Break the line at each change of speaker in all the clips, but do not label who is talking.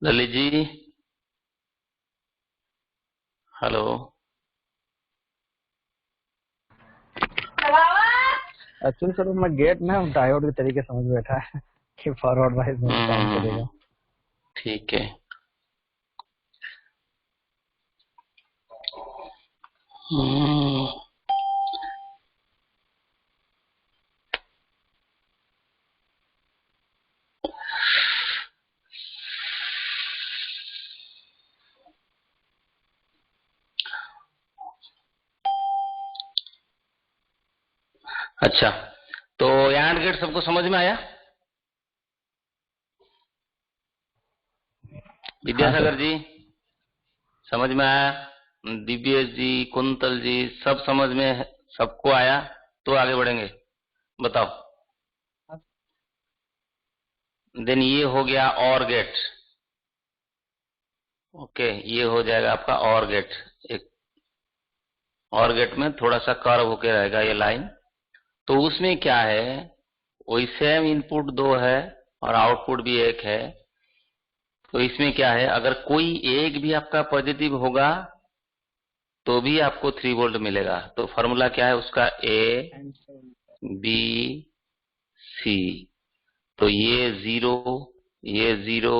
Lalit ji, hello.
Actually sir मैं gate में diode के तरीके समझ बैठा है कि फॉरवर्ड वाइज में काम करेगा।
ठीक है। हम्म, अच्छा, तो एंड गेट सबको समझ में आया?
हाँ
विद्यासागर
सर।
जी, समझ में आया? दिव्येश जी, कुंतल जी, सब समझ में सबको आया? तो आगे बढ़ेंगे, बताओ। देन ये हो गया और गेट। ओके, ये हो जाएगा आपका और गेट। एक और गेट में थोड़ा सा कर्व होके रहेगा ये लाइन। तो उसमें क्या है, वही सेम इनपुट दो है और आउटपुट भी एक है। तो इसमें क्या है, अगर कोई एक भी आपका पॉजिटिव होगा तो भी आपको 3 वोल्ट मिलेगा। तो फॉर्मूला क्या है उसका, ए बी सी। तो ये zero,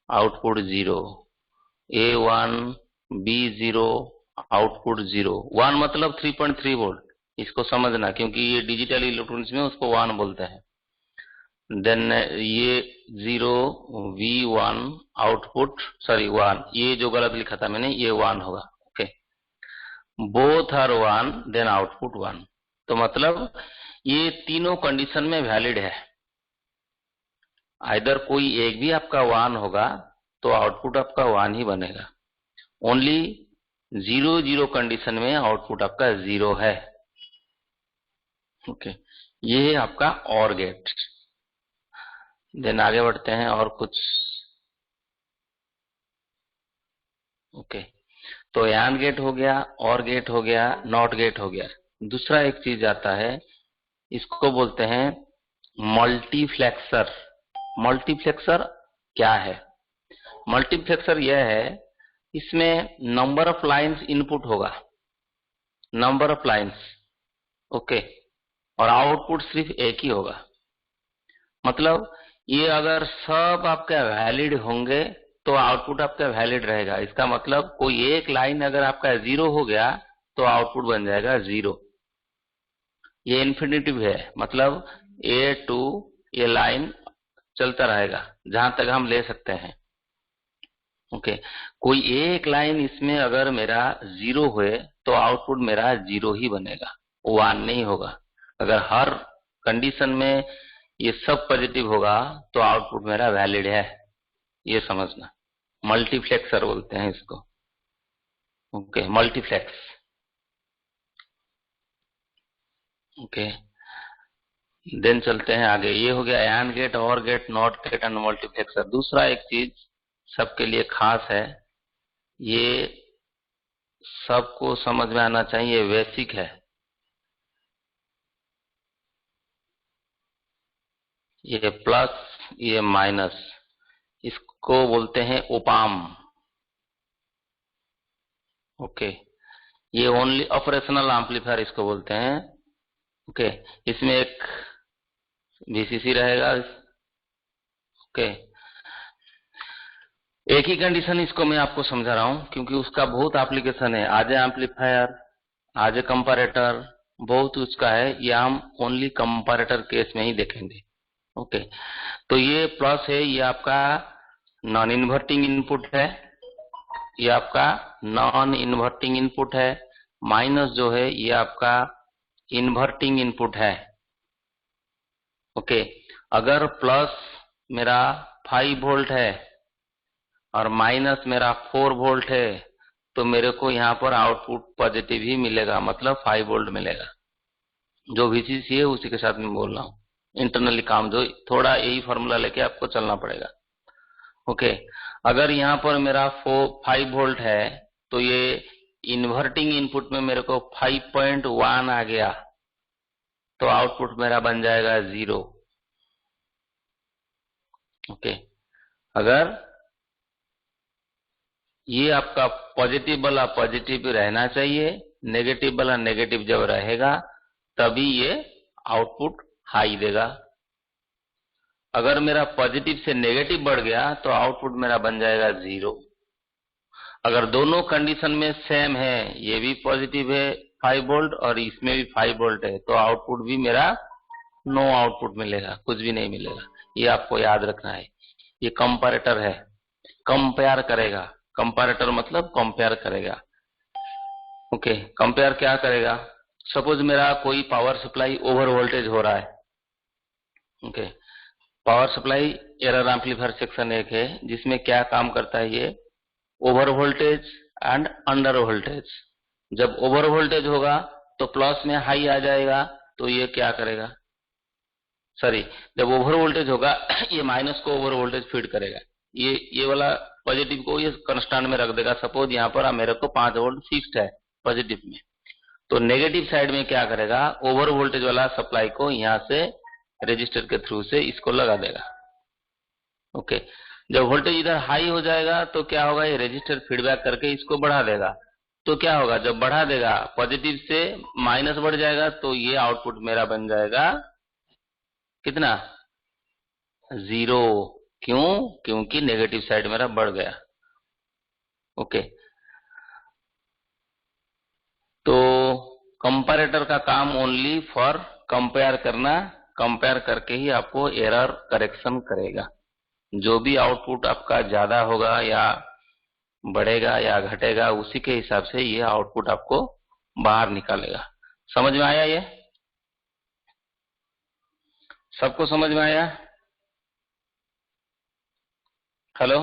output zero. A1 B0, output zero. 1 मतलब 3.3 वोल्ट, इसको समझना, क्योंकि ये डिजिटल इलेक्ट्रॉनिक्स में उसको 1 बोलते हैं। देन ये जीरो, V1 आउटपुट, सॉरी 1, ये जो गलत लिखा था मैंने, ये 1 होगा। Okay, both are 1, then output 1। तो मतलब ये तीनों कंडीशन में वैलिड है। आइदर कोई एक भी आपका 1 होगा तो आउटपुट आपका 1 ही बनेगा। ओनली 0 0 कंडीशन में आउटपुट आपका 0 है। ओके, ये है आपका और गेट। देन आगे बढ़ते हैं और कुछ। ओके, तो एंड गेट हो गया, और गेट हो गया, नॉट गेट हो गया। दूसरा एक चीज आता है, इसको बोलते हैं मल्टीप्लेक्सर। मल्टीप्लेक्सर क्या है? मल्टीप्लेक्सर यह है, इसमें नंबर ऑफ लाइंस इनपुट होगा, नंबर ऑफ लाइंस। ओके, और आउटपुट सिर्फ एक ही होगा। मतलब ये अगर सब आपके वैलिड होंगे तो आउटपुट आपका वैलिड रहेगा। इसका मतलब कोई एक लाइन अगर आपका 0 हो गया तो आउटपुट बन जाएगा 0। ये इन्फिनिटिव है, मतलब A2, ये लाइन चलता रहेगा जहां तक हम ले सकते हैं। ओके, कोई एक लाइन इसमें अगर मेरा 0 हुए तो आउटपुट मेरा 0 ही बनेगा, 1 नहीं होगा। अगर हर कंडीशन में ये सब पॉजिटिव होगा तो आउटपुट मेरा वैलिड है, ये समझना। मल्टीप्लेक्सर बोलते हैं इसको। Okay, multiplex. ओके, देन चलते हैं आगे। ये हो गया and gate, or gate, not gate and multiplexer. दूसरा एक चीज सबके लिए खास है, ये सबको समझ में आना चाहिए, बेसिक है। ये प्लस, ये माइनस, इसको बोलते हैं ओपाम। ओके, ये ओनली ऑपरेशनल एम्पलीफायर इसको बोलते हैं। ओके, इसमें एक VCC रहेगा। ओके, एक ही कंडीशन इसको मैं आपको समझा रहा हूं क्योंकि उसका बहुत एप्लीकेशन है। आज एम्पलीफायर, आज कंपैरेटर, बहुत उसका है। ये हम ओनली कंपैरेटर केस में ही देखेंगे। ओके, तो ये प्लस है, ये आपका नॉन इन्वर्टिंग इनपुट है, ये आपका नॉन इन्वर्टिंग इनपुट है। माइनस जो है ये आपका इन्वर्टिंग इनपुट है। ओके, अगर प्लस मेरा 5 वोल्ट है और माइनस मेरा 4 वोल्ट है तो मेरे को यहाँ पर आउटपुट पॉजिटिव ही मिलेगा, मतलब 5 वोल्ट मिलेगा। जो VCC है उसी के साथ में बोल रहा हूँ। इंटरनली काम जो, थोड़ा यही फॉर्मूला लेके आपको चलना पड़ेगा। ओके, अगर यहाँ पर मेरा 5 वोल्ट है तो ये इन्वर्टिंग इनपुट में मेरे को 5.1 आ गया तो आउटपुट मेरा बन जाएगा 0। ओके, अगर ये आपका पॉजिटिव वाला पॉजिटिव रहना चाहिए, नेगेटिव वाला नेगेटिव जब रहेगा तभी ये आउटपुट हाई देगा। अगर मेरा पॉजिटिव से नेगेटिव बढ़ गया तो आउटपुट मेरा बन जाएगा 0। अगर दोनों कंडीशन में सेम है, ये भी पॉजिटिव है 5 वोल्ट और इसमें भी 5 वोल्ट है, तो आउटपुट भी मेरा नो आउटपुट मिलेगा, कुछ भी नहीं मिलेगा। ये आपको याद रखना है। ये कंपैरेटर है, कंपेयर करेगा। कंपैरेटर मतलब कंपेयर करेगा। ओके, कंपेयर क्या करेगा? सपोज मेरा कोई पावर सप्लाई ओवर वोल्टेज हो रहा है। Okay, power supply error amplifier section 1 है, जिसमें क्या काम करता है ये? Over voltage and under voltage. जब ओवर वोल्टेज होगा तो प्लस में हाई आ जाएगा, तो ये क्या करेगा? सॉरी, जब ओवर वोल्टेज होगा ये माइनस को ओवर वोल्टेज फीड करेगा। ये वाला पॉजिटिव को ये कांस्टेंट में रख देगा। सपोज यहाँ पर मेरे को 5 वोल्ट फिक्स्ड है पॉजिटिव में, तो नेगेटिव साइड में क्या करेगा? ओवर वोल्टेज वाला सप्लाई को यहाँ से रजिस्टर के थ्रू से इसको लगा देगा। ओके, जब वोल्टेज इधर हाई हो जाएगा तो क्या होगा? ये रजिस्टर फीडबैक करके इसको बढ़ा देगा। तो क्या होगा? जब बढ़ा देगा पॉजिटिव से माइनस बढ़ जाएगा, तो ये आउटपुट मेरा बन जाएगा कितना? 0। क्यों? क्योंकि नेगेटिव साइड मेरा बढ़ गया। ओके, तो कंपैरेटर का काम ओनली फॉर कंपेयर करना, कंपेयर करके ही आपको एरर करेक्शन करेगा। जो भी आउटपुट आपका ज्यादा होगा या बढ़ेगा या घटेगा, उसी के हिसाब से ये आउटपुट आपको बाहर निकालेगा। समझ में आया? ये सबको समझ में आया? हेलो,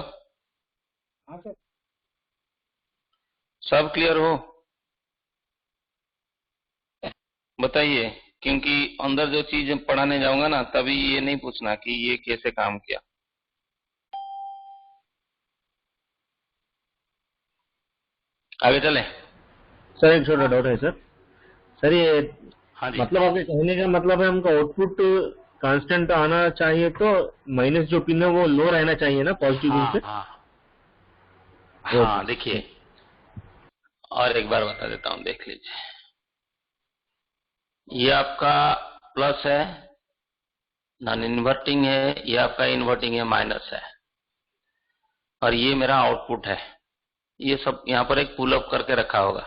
हाँ सर।
सब क्लियर हो? बताइए, क्योंकि अंदर जो चीज पढ़ाने जाऊंगा ना, तभी ये नहीं पूछना कि ये कैसे काम किया। आगे चले।
सर एक छोटा डाउट है सर। सर ये
हाँ जी,
मतलब आपके कहने का मतलब है हमको आउटपुट कांस्टेंट आना चाहिए, तो माइनस जो पिन है वो लो रहना चाहिए ना पॉजिटिव पिन
हाँ
से?
हाँ हाँ, देखिए और एक बार बता देता हूँ, देख लीजिए। ये आपका प्लस है, नॉन इन्वर्टिंग है, ये आपका इन्वर्टिंग है, माइनस है, और ये मेरा आउटपुट है। ये सब यहाँ पर एक पुल अप करके रखा होगा,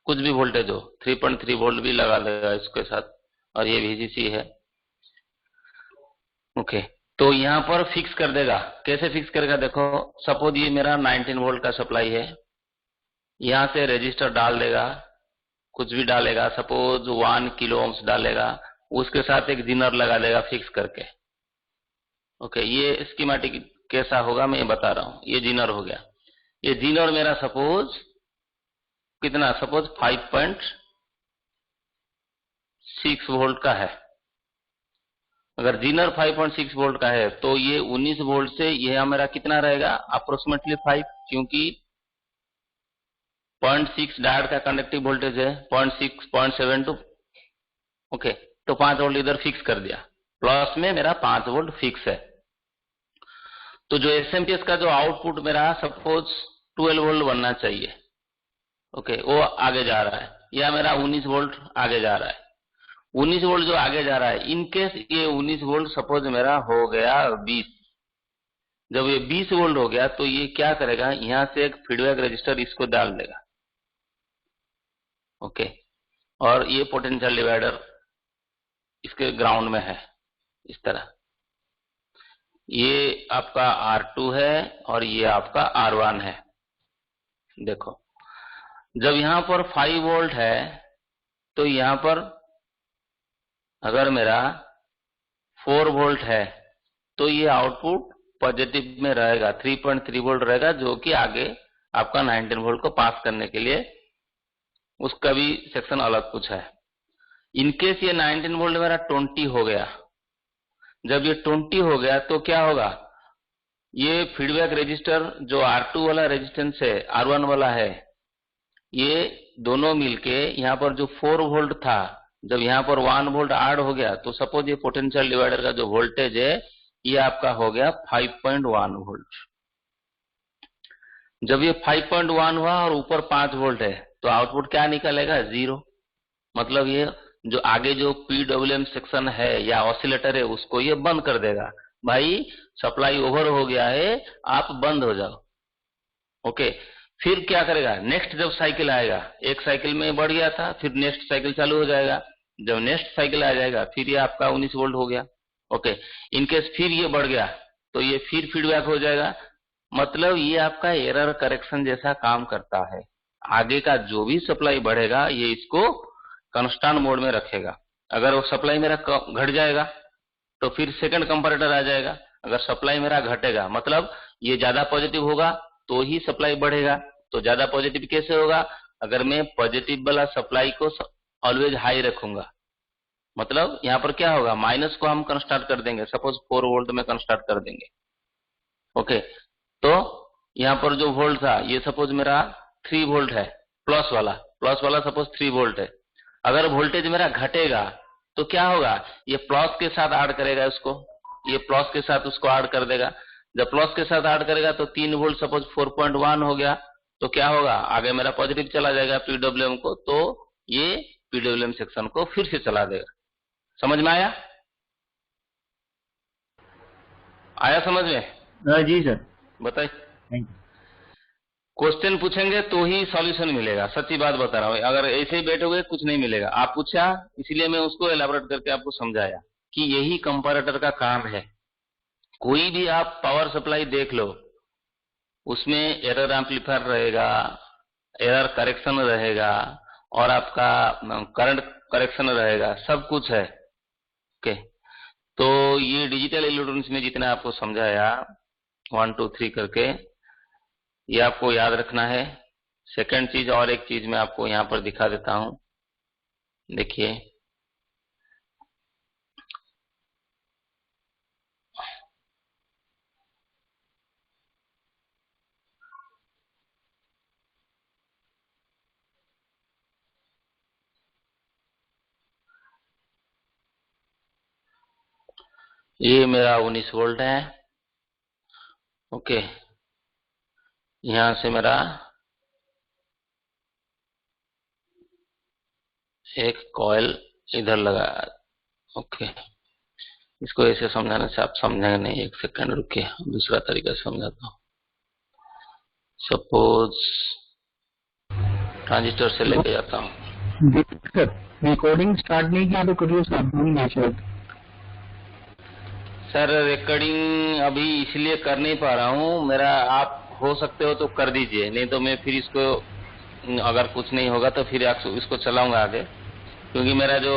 कुछ भी वोल्टेज हो, 3.3 वोल्ट भी लगा देगा इसके साथ, और ये VCC है। ओके, तो यहाँ पर फिक्स कर देगा। कैसे फिक्स करेगा? देखो, सपोज ये मेरा 19 वोल्ट का सप्लाई है, यहाँ से रेजिस्टर डाल देगा, कुछ भी डालेगा, सपोज 1 किलो ओम्स डालेगा, उसके साथ एक जीनर लगा देगा फिक्स करके। ओके, ये स्कीमेटिक कैसा होगा मैं बता रहा हूँ। ये जीनर हो गया। ये जीनर मेरा सपोज कितना? सपोज 5.6 वोल्ट का है। अगर जीनर 5.6 वोल्ट का है तो ये 19 वोल्ट से यह मेरा कितना रहेगा? अप्रोक्सीमेटली 5, क्योंकि 0.6 डायोड का कंडक्टिव वोल्टेज है, 0.6 0.72। ओके, तो 5 वोल्ट इधर फिक्स कर दिया, प्लस में मेरा 5 वोल्ट फिक्स है। तो जो SMPS का जो आउटपुट मेरा सपोज 12 वोल्ट बनना चाहिए, ओके, वो आगे जा रहा है, या मेरा 19 वोल्ट आगे जा रहा है। 19 वोल्ट जो आगे जा रहा है, इनकेस ये 19 वोल्ट सपोज मेरा हो गया 20, जब ये 20 वोल्ट हो गया तो ये क्या करेगा? यहां से एक फीडबैक रजिस्टर इसको डाल देगा। ओके, और ये पोटेंशियल डिवाइडर इसके ग्राउंड में है इस तरह। ये आपका R2 है और ये आपका R1 है। देखो, जब यहां पर 5 वोल्ट है तो यहां पर अगर मेरा 4 वोल्ट है तो ये आउटपुट पॉजिटिव में रहेगा, 3.3 वोल्ट रहेगा, जो कि आगे आपका 19 वोल्ट को पास करने के लिए उसका भी सेक्शन अलग कुछ है। इनकेस ये 19 वोल्ट मेरा 20 हो गया, जब ये 20 हो गया तो क्या होगा? ये फीडबैक रजिस्टर जो R2 वाला रेजिस्टेंस है, R1 वाला है, ये दोनों मिलके यहाँ पर जो 4 वोल्ट था, जब यहाँ पर 1 वोल्ट ऐड हो गया तो सपोज ये पोटेंशियल डिवाइडर का जो वोल्टेज है ये आपका हो गया 5.1 वोल्ट। जब ये 5.1 हुआ और ऊपर 5 वोल्ट है तो आउटपुट क्या निकलेगा? 0। मतलब ये जो आगे जो पीडब्ल्यूएम सेक्शन है या ऑसिलेटर है उसको ये बंद कर देगा, भाई सप्लाई ओवर हो गया है, आप बंद हो जाओ। ओके, फिर क्या करेगा? नेक्स्ट जब साइकिल आएगा, एक साइकिल में बढ़ गया था, फिर नेक्स्ट साइकिल चालू हो जाएगा, जब नेक्स्ट साइकिल आ जाएगा फिर ये आपका 19 वोल्ट हो गया। ओके, इनकेस फिर ये बढ़ गया तो ये फिर फीडबैक हो जाएगा। मतलब ये आपका एरर करेक्शन जैसा काम करता है। आगे का जो भी सप्लाई बढ़ेगा ये इसको कांस्टेंट मोड में रखेगा। अगर वो सप्लाई मेरा घट जाएगा तो फिर सेकंड कंपैरेटर आ जाएगा। अगर सप्लाई मेरा घटेगा मतलब ये ज्यादा पॉजिटिव होगा तो ही सप्लाई बढ़ेगा। तो ज्यादा पॉजिटिव कैसे होगा? अगर मैं पॉजिटिव वाला सप्लाई को ऑलवेज हाई रखूंगा, मतलब यहाँ पर क्या होगा? माइनस को हम कंस्टेंट कर देंगे, सपोज 4 वोल्ट में कंस्टेंट कर देंगे। ओके, तो यहाँ पर जो वोल्ट था ये सपोज मेरा 3 वोल्ट है, प्लस वाला सपोज 3 वोल्ट है। अगर वोल्टेज मेरा घटेगा तो क्या होगा? ये प्लस के साथ ऐड करेगा उसको, ये प्लस के साथ उसको ऐड कर देगा। जब प्लस के साथ ऐड करेगा तो 3 वोल्ट सपोज 4.1 हो गया, तो क्या होगा? आगे मेरा पॉजिटिव चला जाएगा पीडब्ल्यूएम को, तो ये पीडब्ल्यूएम सेक्शन को फिर से चला देगा। समझ में आया? आया समझ में?
जी सर।
बताइए।
Thank you.
क्वेश्चन पूछेंगे तो ही सॉल्यूशन मिलेगा, सच्ची बात बता रहा हूँ। अगर ऐसे ही बैठोगे कुछ नहीं मिलेगा। आप पूछा इसलिए मैं उसको एलाबोरेट करके आपको समझाया कि यही कंपैरेटर का काम है। कोई भी आप पावर सप्लाई देख लो, उसमें एरर एम्पलीफायर रहेगा, एरर करेक्शन रहेगा और आपका करंट करेक्शन रहेगा, सब कुछ है। ओके, तो ये डिजिटल इलेक्ट्रॉनिक्स में जितना आपको समझाया 1 2 3 करके, ये आपको याद रखना है। सेकंड चीज, और एक चीज मैं आपको यहाँ पर दिखा देता हूं, देखिए। ये मेरा 19 वोल्ट है। ओके, यहां से मेरा एक कॉइल इधर लगा। ओके, इसको ऐसे समझाने से आप समझेंगे नहीं। एक सेकंड रुकिए, दूसरा तरीका समझाता हूँ। सपोज ट्रांजिस्टर से लेके जाता हूँ।
सर रिकॉर्डिंग स्टार्ट नहीं किया तो करिए शायद।
सर रिकॉर्डिंग अभी इसलिए कर नहीं पा रहा हूँ, मेरा आप हो सकते हो तो कर दीजिए, नहीं तो मैं फिर इसको अगर कुछ नहीं होगा तो फिर इसको चलाऊंगा आगे, क्योंकि मेरा जो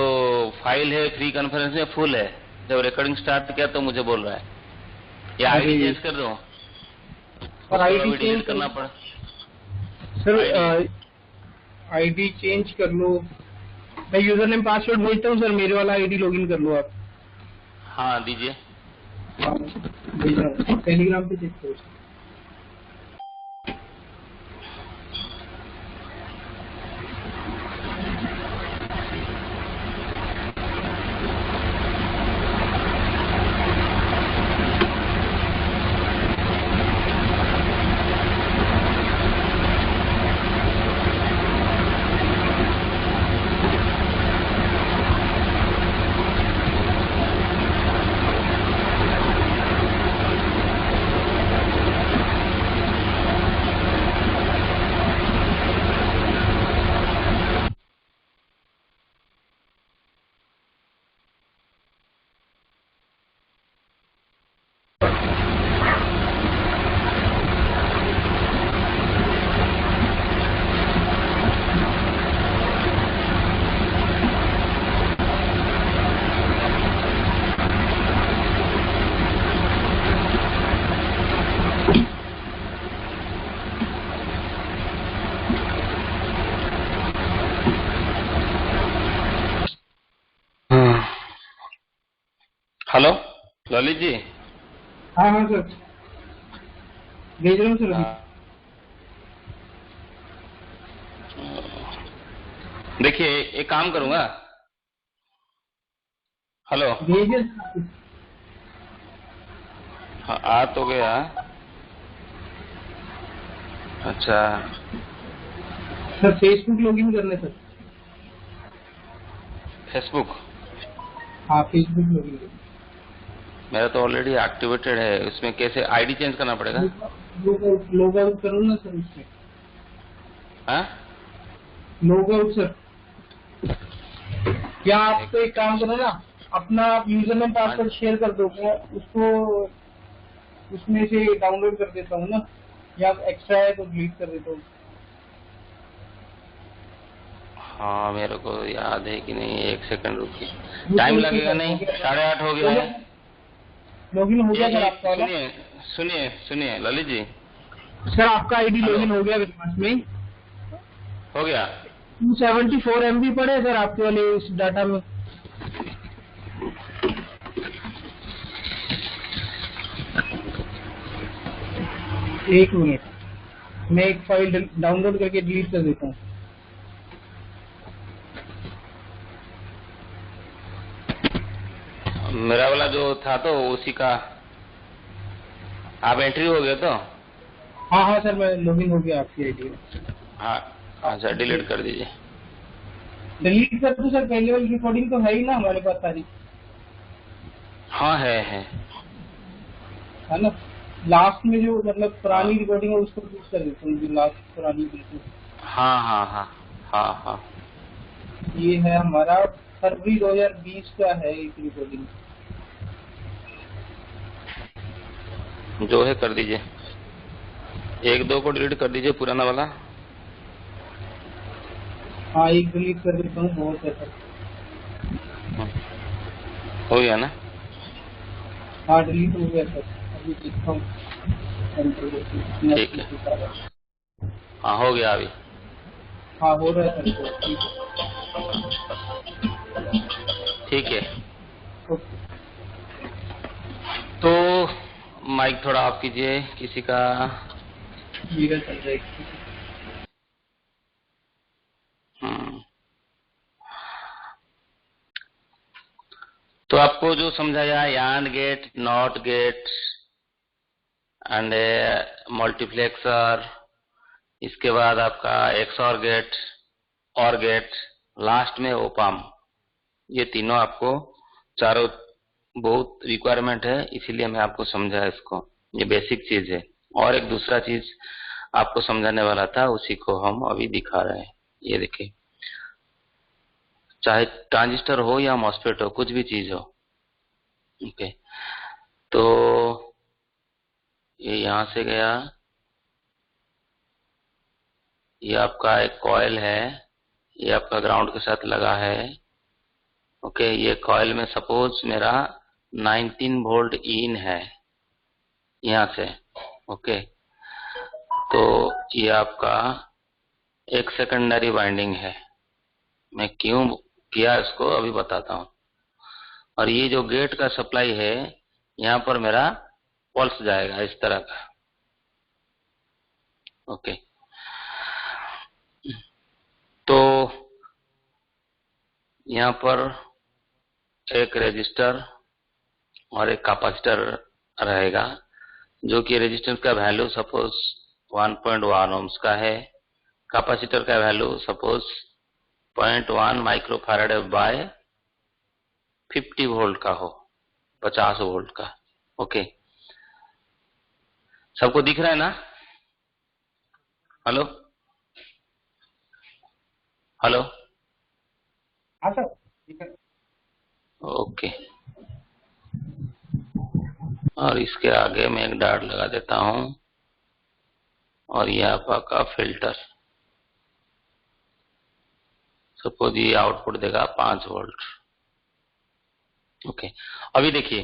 फाइल है फ्री कॉन्फ्रेंस में फुल है। जब रिकॉर्डिंग स्टार्ट किया तो मुझे बोल रहा है। या आईडी चेंज कर दो,
और आईडी
डिलीट
चेंज
करना पड़ा।
सर, आईडी चेंज कर लो। मैं यूजर नेम पासवर्ड भेजता हूँ सर, मेरे वाला आईडी लॉगिन कर लो आप।
हाँ दीजिए।
भेज रहा हूँ, टेलीग्राम पे चेक करो।
हेलो ललित जी।
हाँ हाँ सर, भेज रहा हूँ सर अभी।
देखिए एक काम करूंगा। हेलो,
भेजिए।
हाँ आ तो गया। अच्छा,
सर फेसबुक लॉगिन करने सर।
फेसबुक
हाँ फेसबुक लॉगिन करने।
मेरा तो ऑलरेडी एक्टिवेटेड है, उसमें कैसे आईडी चेंज करना पड़ेगा?
लॉग आउट करो ना सर उसमें।
हाँ,
लॉग आउट सर। या आप तो एक काम करो ना, अपना यूजर नेम पासवर्ड शेयर कर दो, मैं उसको उसमें से डाउनलोड कर देता हूँ ना, या एक्स्ट्रा है तो डिलीट कर देता हूँ।
हाँ मेरे को याद है कि नहीं, 1 सेकंड रुकिए, टाइम लगेगा नहीं, 8:30 हो गया है।
लॉगिन हो गया सर
ये
आपका वाला?
सुनिए सुनिए सुनिए ललित जी,
सर आपका आईडी
हेलो।
लॉगिन हो गया विकास में।
हो गया?
274 MB पड़े सर आपके वाले इस डाटा में। एक मिनट, मैं एक फाइल डाउनलोड करके डिलीट कर देता हूँ।
मेरा वाला जो था तो उसी का आप एंट्री हो गए तो?
हाँ हाँ सर, मैं लॉगिन हो गया आपकी आईडी में।
हाँ, अच्छा डिलीट कर दीजिए।
डिलीट कर दूं सर? पहले वाली रिकॉर्डिंग तो है ही ना हमारे पास सारी,
हाँ है।
है ना? लास्ट में जो मतलब पुरानी रिकॉर्डिंग है उसको यूज कर देता हूँ, जो लास्ट पुरानी बिल्कुल।
हाँ हाँ हाँ हाँ हाँ,
ये है हमारा फरवरी 2020 का है एक रिकॉर्डिंग।
जो है कर दीजिए, 1-2 को डिलीट कर दीजिए, पुराना वाला।
हाँ एक डिलीट कर देता हूँ, बहुत है सर।
हो गया ना?
हाँ डिलीट हो गया सर, अभी देखता हूँ।
ठीक है, हाँ हो गया अभी।
हाँ हो रहा है सर, ठीक है।
ठीक है,
ओके।
तो माइक थोड़ा ऑफ कीजिए किसी का।
मेरा चल रहा है।
तो आपको जो समझाया यान gate, not gate and multiplexer, इसके बाद आपका XOR gate, or gate, last में ओपाम, ये तीनों आपको चारों बहुत रिक्वायरमेंट है, इसीलिए मैं आपको समझाया इसको, ये बेसिक चीज है। और एक दूसरा चीज आपको समझाने वाला था, उसी को हम अभी दिखा रहे हैं। ये देखिए, चाहे ट्रांजिस्टर हो या मॉसफेट हो, कुछ भी चीज हो, ओके। तो ये यहां से गया, ये आपका एक कॉइल है, ये आपका ग्राउंड के साथ लगा है, ओके। ये कॉइल में सपोज मेरा 19 वोल्ट इन है यहां से, ओके। तो ये आपका एक सेकेंडरी वाइंडिंग है, मैं क्यों किया इसको अभी बताता हूं। और ये जो गेट का सप्लाई है, यहां पर मेरा पल्स जाएगा इस तरह का, ओके। तो यहां पर एक रेजिस्टर और एक कैपेसिटर रहेगा, जो कि रेजिस्टेंस का वैल्यू सपोज 1.1 ओम्स का है, कैपेसिटर का value suppose 0.1 microfarad by 50 volt का हो, 50 वोल्ट का, ओके। सबको दिख रहा है ना? हेलो हेलो,
हाँ सर ठीक है।
ओके। और इसके आगे मैं एक डायोड लगा देता हूं, और ये आपका फिल्टर, सपोज ये आउटपुट देगा 5 वोल्ट, ओके। अभी देखिए,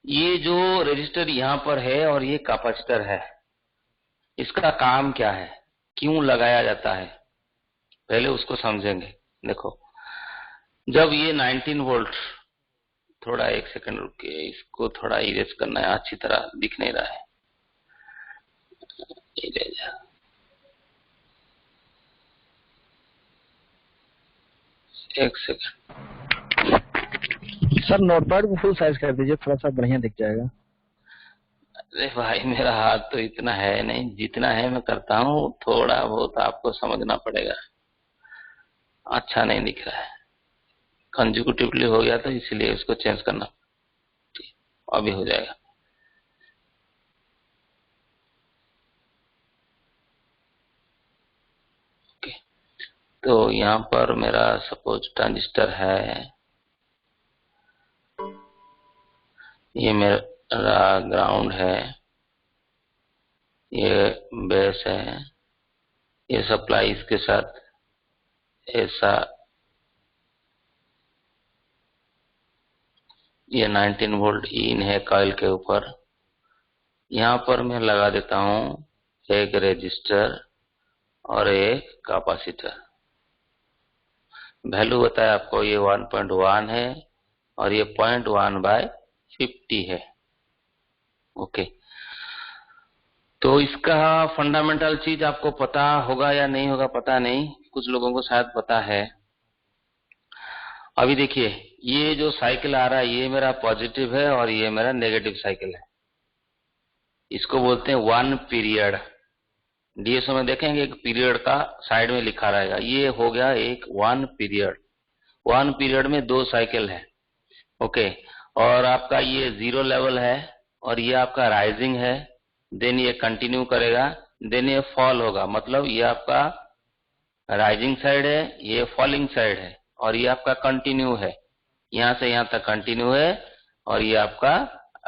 ये जो रेजिस्टर यहां पर है और ये कैपेसिटर है, इसका काम क्या है, क्यों लगाया जाता है, पहले उसको समझेंगे। देखो, जब ये 19 वोल्ट, थोड़ा 1 सेकंड रुकिए, इसको थोड़ा इरेज करना है, अच्छी तरह दिख नहीं रहा है, इरेज। एक सेकंड,
सर नोटपैड को फुल साइज कर दीजिए, थोड़ा सा बढ़िया दिख जाएगा।
अरे भाई मेरा हाथ तो इतना है नहीं, जितना है मैं करता हूँ, थोड़ा बहुत आपको समझना पड़ेगा। अच्छा नहीं दिख रहा है, कंजिक्यूटिवली हो गया तो इसलिए इसको चेंज करना, अभी हो जाएगा। ओके, तो यहाँ पर मेरा सपोज ट्रांजिस्टर है, ये मेरा ग्राउंड है, ये बेस है, ये सप्लाई इसके साथ ऐसा, ये 19 वोल्ट इन है कॉइल के ऊपर। यहाँ पर मैं लगा देता हूँ एक रेजिस्टर और एक कैपेसिटर। वैल्यू बताया आपको, ये 1.1 है और ये 0.1/50 है। ओके, तो इसका फंडामेंटल चीज आपको पता होगा या नहीं होगा पता नहीं, कुछ लोगों को शायद पता है। अभी देखिए, ये जो साइकिल आ रहा है ये मेरा पॉजिटिव है और ये मेरा नेगेटिव साइकिल है। इसको बोलते हैं 1 पीरियड। डीएसओ में देखेंगे एक पीरियड का साइड में लिखा रहेगा, ये हो गया एक 1 पीरियड। 1 पीरियड में 2 साइकिल है। ओके, और आपका ये 0 लेवल है और ये आपका राइजिंग है, देन ये कंटिन्यू करेगा, देन ये फॉल होगा। मतलब ये आपका राइजिंग साइड है, ये फॉलिंग साइड है और ये आपका कंटिन्यू है, यहां से यहां तक कंटिन्यू है और ये आपका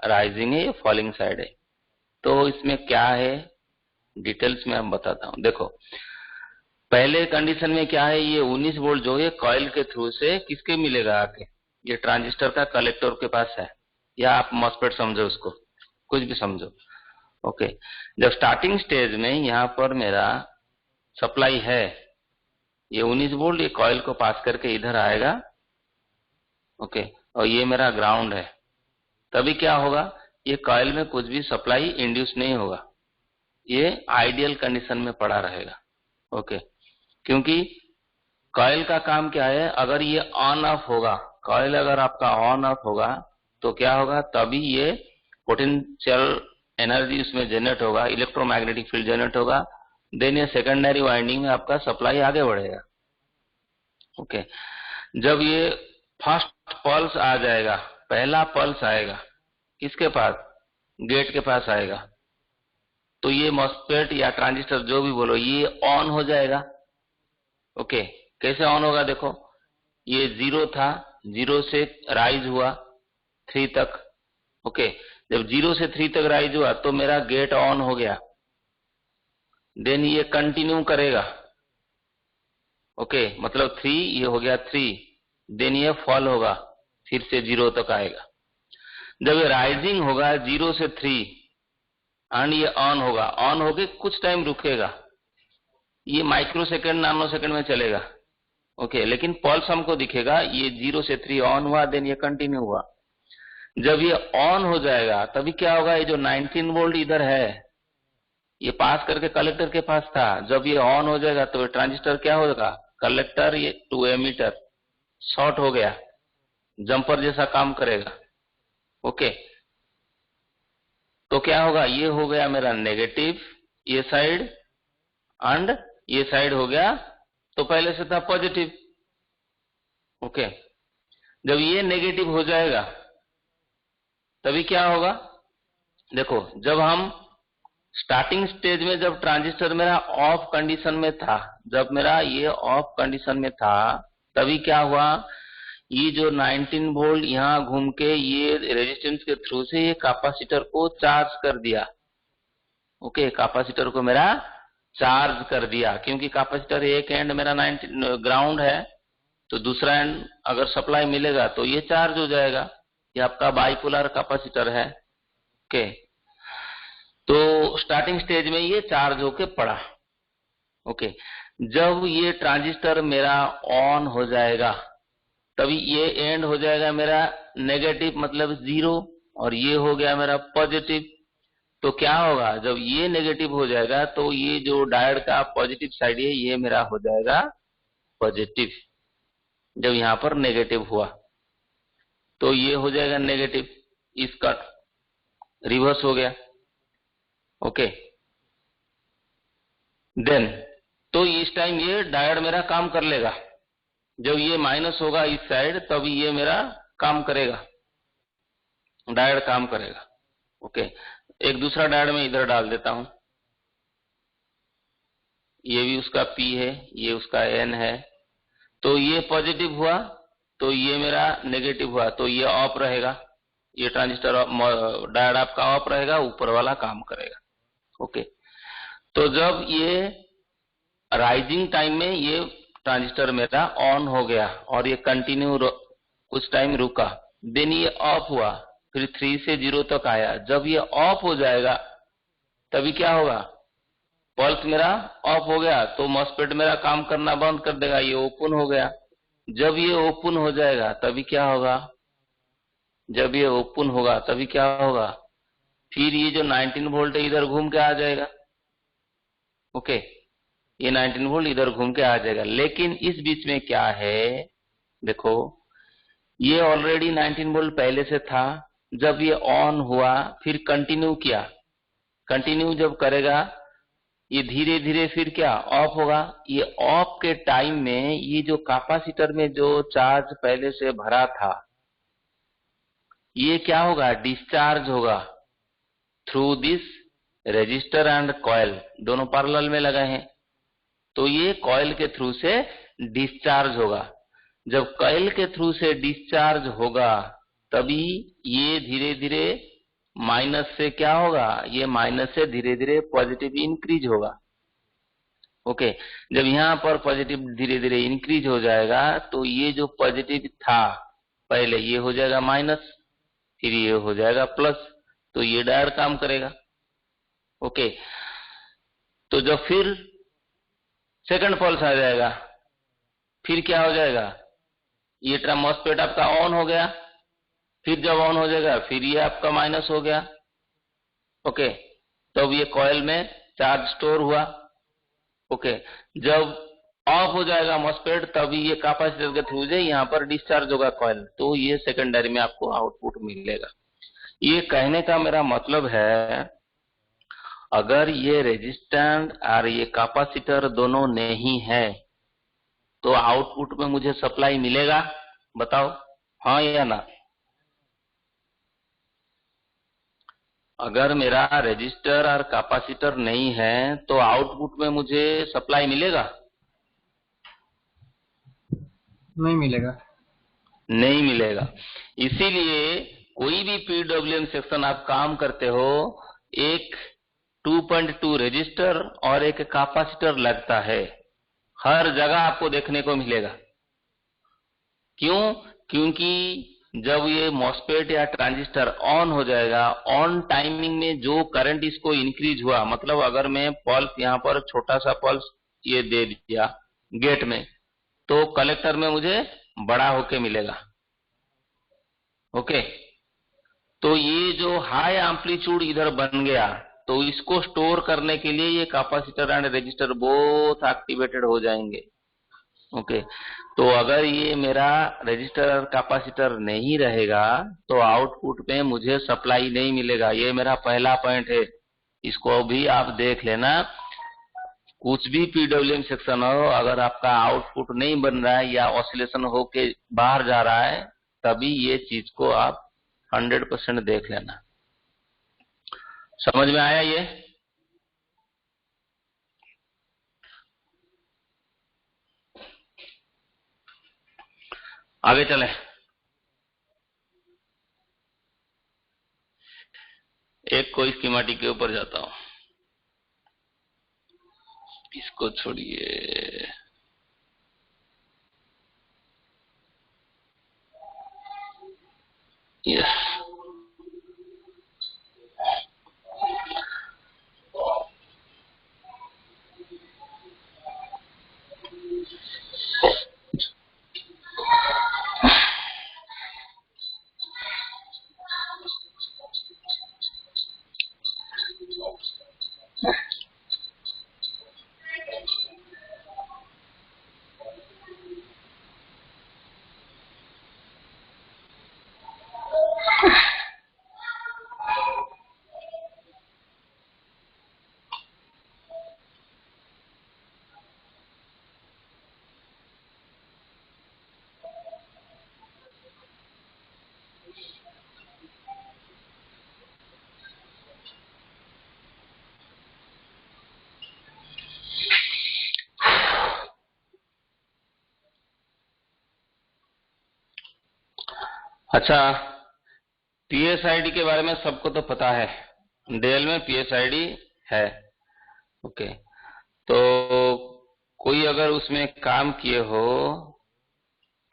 राइजिंग है, ये फॉलिंग साइड है। तो इसमें क्या है डिटेल्स में हम बताता हूं। देखो, पहले कंडीशन में क्या है, ये 19 वोल्ट जो है कॉइल के थ्रू से किसके मिलेगा आके, ये ट्रांजिस्टर का कलेक्टर के पास है, या आप मॉसफेट समझो उसको, कुछ भी समझो। ओके, जब स्टार्टिंग स्टेज में यहाँ पर मेरा सप्लाई है, ये 19 वोल्ट ये कॉइल को पास करके इधर आएगा। ओके, और ये मेरा ग्राउंड है। तभी क्या होगा, ये कॉइल में कुछ भी सप्लाई इंड्यूस नहीं होगा, ये आइडियल कंडीशन में पड़ा रहेगा। ओके, क्योंकि कॉइल का काम क्या है, अगर ये ऑन ऑफ होगा, कॉइल अगर आपका ऑन ऑफ होगा तो क्या होगा, तभी ये पोटेंशियल एनर्जी उसमें जनरेट होगा, इलेक्ट्रोमैग्नेटिक फील्ड जनरेट होगा, देन ये सेकेंडरी वाइंडिंग में आपका सप्लाई आगे बढ़ेगा। ओके, जब ये फर्स्ट पल्स आ जाएगा, पहला पल्स आएगा किसके पास, गेट के पास आएगा, तो ये मॉसफेट या ट्रांजिस्टर जो भी बोलो ये ऑन हो जाएगा। ओके, कैसे ऑन होगा, देखो ये 0 था, 0 से राइज हुआ 3 तक। ओके, जब 0 से 3 तक राइज हुआ तो मेरा गेट ऑन हो गया, देन ये कंटिन्यू करेगा। ओके, मतलब 3 ये हो गया 3, देन ये फॉल होगा, फिर से 0 तक आएगा। जब ये राइजिंग होगा 0 से 3 एंड ये ऑन होगा, ऑन होके कुछ टाइम रुकेगा, ये माइक्रो सेकेंड नैनो सेकेंड में चलेगा। ओके, लेकिन पल्स हमको दिखेगा, ये 0 से 3 ऑन हुआ, देन ये कंटिन्यू हुआ। जब ये ऑन हो जाएगा तभी क्या होगा, ये जो 19 वोल्ट इधर है ये पास करके कलेक्टर के पास था, जब ये ऑन हो जाएगा तो ट्रांजिस्टर क्या होगा, कलेक्टर ये टू एमीटर शॉर्ट हो गया, जंपर जैसा काम करेगा। ओके, तो क्या होगा, ये हो गया मेरा नेगेटिव ये साइड एंड ये साइड हो गया, तो पहले से था पॉजिटिव। ओके, जब ये नेगेटिव हो जाएगा तभी क्या होगा, देखो जब हम स्टार्टिंग स्टेज में जब ट्रांजिस्टर मेरा ऑफ कंडीशन में था, जब मेरा ये ऑफ कंडीशन में था तभी क्या हुआ, ये जो 19 वोल्ट यहाँ घूम के ये रेजिस्टेंस के थ्रू से ये कैपेसिटर को चार्ज कर दिया। ओके, कैपेसिटर को मेरा चार्ज कर दिया, क्योंकि कैपेसिटर एक एंड मेरा 19 ग्राउंड है, तो दूसरा एंड अगर सप्लाई मिलेगा तो ये चार्ज हो जाएगा, ये आपका बाइपोलर कैपेसिटर है। ओके, तो स्टार्टिंग स्टेज में ये चार्ज होके पड़ा। ओके, जब ये ट्रांजिस्टर मेरा ऑन हो जाएगा तभी ये एंड हो जाएगा मेरा नेगेटिव मतलब 0 और ये हो गया मेरा पॉजिटिव। तो क्या होगा, जब ये नेगेटिव हो जाएगा तो ये जो डायोड का पॉजिटिव साइड है ये मेरा हो जाएगा पॉजिटिव। जब यहाँ पर नेगेटिव हुआ तो ये हो जाएगा नेगेटिव, इसका रिवर्स हो गया। ओके। देन तो इस टाइम ये डायोड मेरा काम कर लेगा। जब ये माइनस होगा इस साइड तभी ये मेरा काम करेगा, डायोड काम करेगा। ओके, एक दूसरा डायोड मैं इधर डाल देता हूं। ये भी उसका P है, ये उसका N है। तो ये पॉजिटिव हुआ तो ये मेरा नेगेटिव हुआ, तो ये ऑफ रहेगा, ये ट्रांजिस्टर डायोड आपका ऑफ रहेगा, ऊपर वाला काम करेगा। ओके, तो जब ये राइजिंग टाइम में ये ट्रांजिस्टर मेरा ऑन हो गया और ये कंटिन्यू कुछ टाइम रुका, देन ये ऑफ हुआ, फिर 3 से 0 तक आया। जब ये ऑफ हो जाएगा तभी क्या होगा, पल्स मेरा ऑफ हो गया तो मॉसफेट मेरा काम करना बंद कर देगा, ये ओपन हो गया। जब ये ओपन हो जाएगा तभी क्या होगा, जब ये ओपन होगा तभी क्या होगा, फिर ये जो 19 वोल्ट है इधर घूम के आ जाएगा। ओके, ये 19 वोल्ट इधर घूम के आ जाएगा। लेकिन इस बीच में क्या है, देखो ये ऑलरेडी 19 वोल्ट पहले से था। जब ये ऑन हुआ फिर कंटिन्यू किया, कंटिन्यू जब करेगा ये धीरे धीरे फिर क्या ऑफ होगा। ये ऑफ के टाइम में ये जो कैपेसिटर में जो चार्ज पहले से भरा था ये क्या होगा, डिस्चार्ज होगा through this resistor and coil, दोनों पैरेलल में लगे हैं। तो ये कॉइल के थ्रू से डिस्चार्ज होगा। जब कॉइल के थ्रू से डिस्चार्ज होगा तभी ये धीरे धीरे माइनस से क्या होगा, ये माइनस से धीरे धीरे पॉजिटिव इंक्रीज होगा। ओके, जब यहां पर पॉजिटिव धीरे धीरे इंक्रीज हो जाएगा तो ये जो पॉजिटिव था पहले ये हो जाएगा माइनस, फिर ये हो जाएगा प्लस, तो ये डायोड काम करेगा। ओके, तो जब फिर सेकंड पल्स आ जाएगा फिर क्या हो जाएगा, ये मॉसफेट आपका ऑन हो गया, फिर जब ऑन हो जाएगा फिर ये आपका माइनस हो गया। ओके, तब ये कॉइल में चार्ज स्टोर हुआ। ओके, जब ऑफ हो जाएगा मॉसफेट तभी ये कैपेसिटर के थ्रू से यहाँ पर डिस्चार्ज होगा कॉइल, तो ये सेकेंडरी में आपको आउटपुट मिलेगा। ये कहने का मेरा मतलब है अगर ये रेजिस्टेंस और ये कैपेसिटर दोनों नहीं है तो आउटपुट में मुझे सप्लाई मिलेगा, बताओ हाँ या ना। अगर मेरा रेजिस्टर और कैपेसिटर नहीं है तो आउटपुट में मुझे सप्लाई मिलेगा,
नहीं मिलेगा,
नहीं मिलेगा। इसीलिए कोई भी पीडब्ल्यूएम सेक्शन आप काम करते हो एक 2.2 रेजिस्टर और एक कैपेसिटर लगता है, हर जगह आपको देखने को मिलेगा। क्यों, क्योंकि जब ये मॉसफेट या ट्रांजिस्टर ऑन हो जाएगा, ऑन टाइमिंग में जो करंट इसको इंक्रीज हुआ, मतलब अगर मैं पल्स यहाँ पर छोटा सा पल्स ये दे दिया गेट में तो कलेक्टर में मुझे बड़ा होके मिलेगा। ओके, तो ये जो हाई एम्पलीट्यूड इधर बन गया तो इसको स्टोर करने के लिए ये capacitor and resistor both activated हो जाएंगे। ओके, तो अगर ये मेरा रेजिस्टर और कैपेसिटर नहीं रहेगा तो आउटपुट में मुझे सप्लाई नहीं मिलेगा। ये मेरा पहला पॉइंट है, इसको भी आप देख लेना। कुछ भी पीडब्ल्यूएम सेक्शन हो, अगर आपका आउटपुट नहीं बन रहा है या ऑसिलेशन होके बाहर जा रहा है तभी ये चीज को आप 100% देख लेना। समझ में आया ये? आगे चले। एक को स्कीमेटिक के ऊपर जाता हूं, इसको छोड़िए। यस, अच्छा, पीएसआईडी के बारे में सबको तो पता है, डेल में पीएसआईडी है। ओके, तो कोई अगर उसमें काम किए हो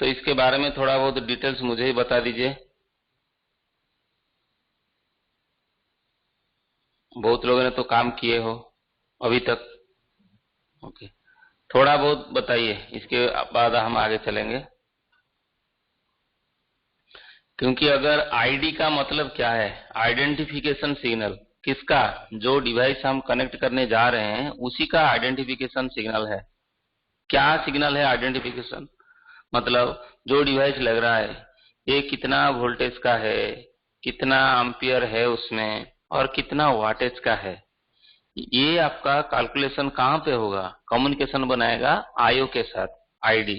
तो इसके बारे में थोड़ा बहुत डिटेल्स मुझे ही बता दीजिए। बहुत लोगों ने तो काम किए हो अभी तक। ओके, थोड़ा बहुत बताइए, इसके बाद हम आगे चलेंगे। क्योंकि अगर आईडी का मतलब क्या है, आइडेंटिफिकेशन सिग्नल, किसका, जो डिवाइस हम कनेक्ट करने जा रहे हैं उसी का आइडेंटिफिकेशन सिग्नल है। क्या सिग्नल है आइडेंटिफिकेशन मतलब, जो डिवाइस लग रहा है ये कितना वोल्टेज का है, कितना एम्पियर है उसमें, और कितना वाटेज का है। ये आपका कैलकुलेशन कहाँ पे होगा, कम्युनिकेशन बनाएगा आईओ के साथ, आईडी।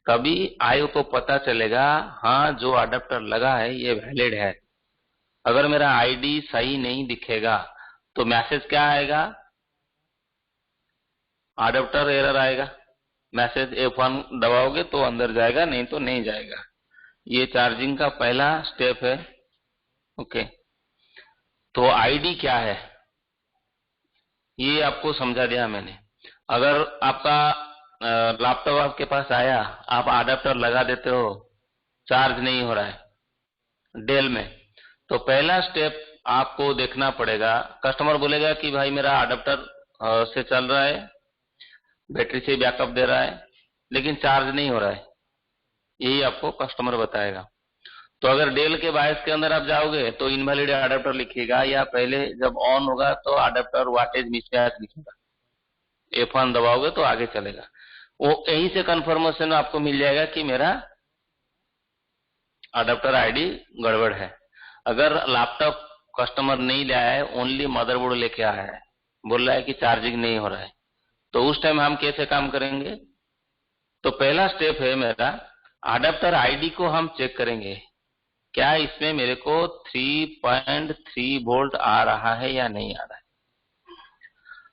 तभी आईओ को पता चलेगा हाँ जो अडेप्टर लगा है ये वैलिड है। अगर मेरा आईडी सही नहीं दिखेगा तो मैसेज क्या आएगा, अडेप्टर एरर आएगा। मैसेज F1 दबाओगे तो अंदर जाएगा, नहीं तो नहीं जाएगा। ये चार्जिंग का पहला स्टेप है। ओके, तो आईडी क्या है ये आपको समझा दिया मैंने। अगर आपका लैपटॉप आपके पास आया, आप अडेप्टर लगा देते हो, चार्ज नहीं हो रहा है डेल में, तो पहला स्टेप आपको देखना पड़ेगा। कस्टमर बोलेगा कि भाई मेरा अडेप्टर से चल रहा है, बैटरी से बैकअप दे रहा है, लेकिन चार्ज नहीं हो रहा है, यही आपको कस्टमर बताएगा। तो अगर डेल के बायस के अंदर आप जाओगे तो इनवैलिड अडेप्टर लिखेगा, या पहले जब ऑन होगा तो अडेप्टर वाटेज मिसमैच लिखेगा। F1 दबाओगे तो आगे चलेगा। वो यहीं से कंफर्मेशन आपको मिल जाएगा कि मेरा अडेप्टर आईडी गड़बड़ है। अगर लैपटॉप कस्टमर नहीं लाया है, ओनली मदरबोर्ड लेके आया है, बोल रहा है कि चार्जिंग नहीं हो रहा है, तो उस टाइम हम कैसे काम करेंगे। तो पहला स्टेप है मेरा, अडेप्टर आईडी को हम चेक करेंगे, क्या इसमें मेरे को 3.3 वोल्ट आ रहा है या नहीं आ रहा है।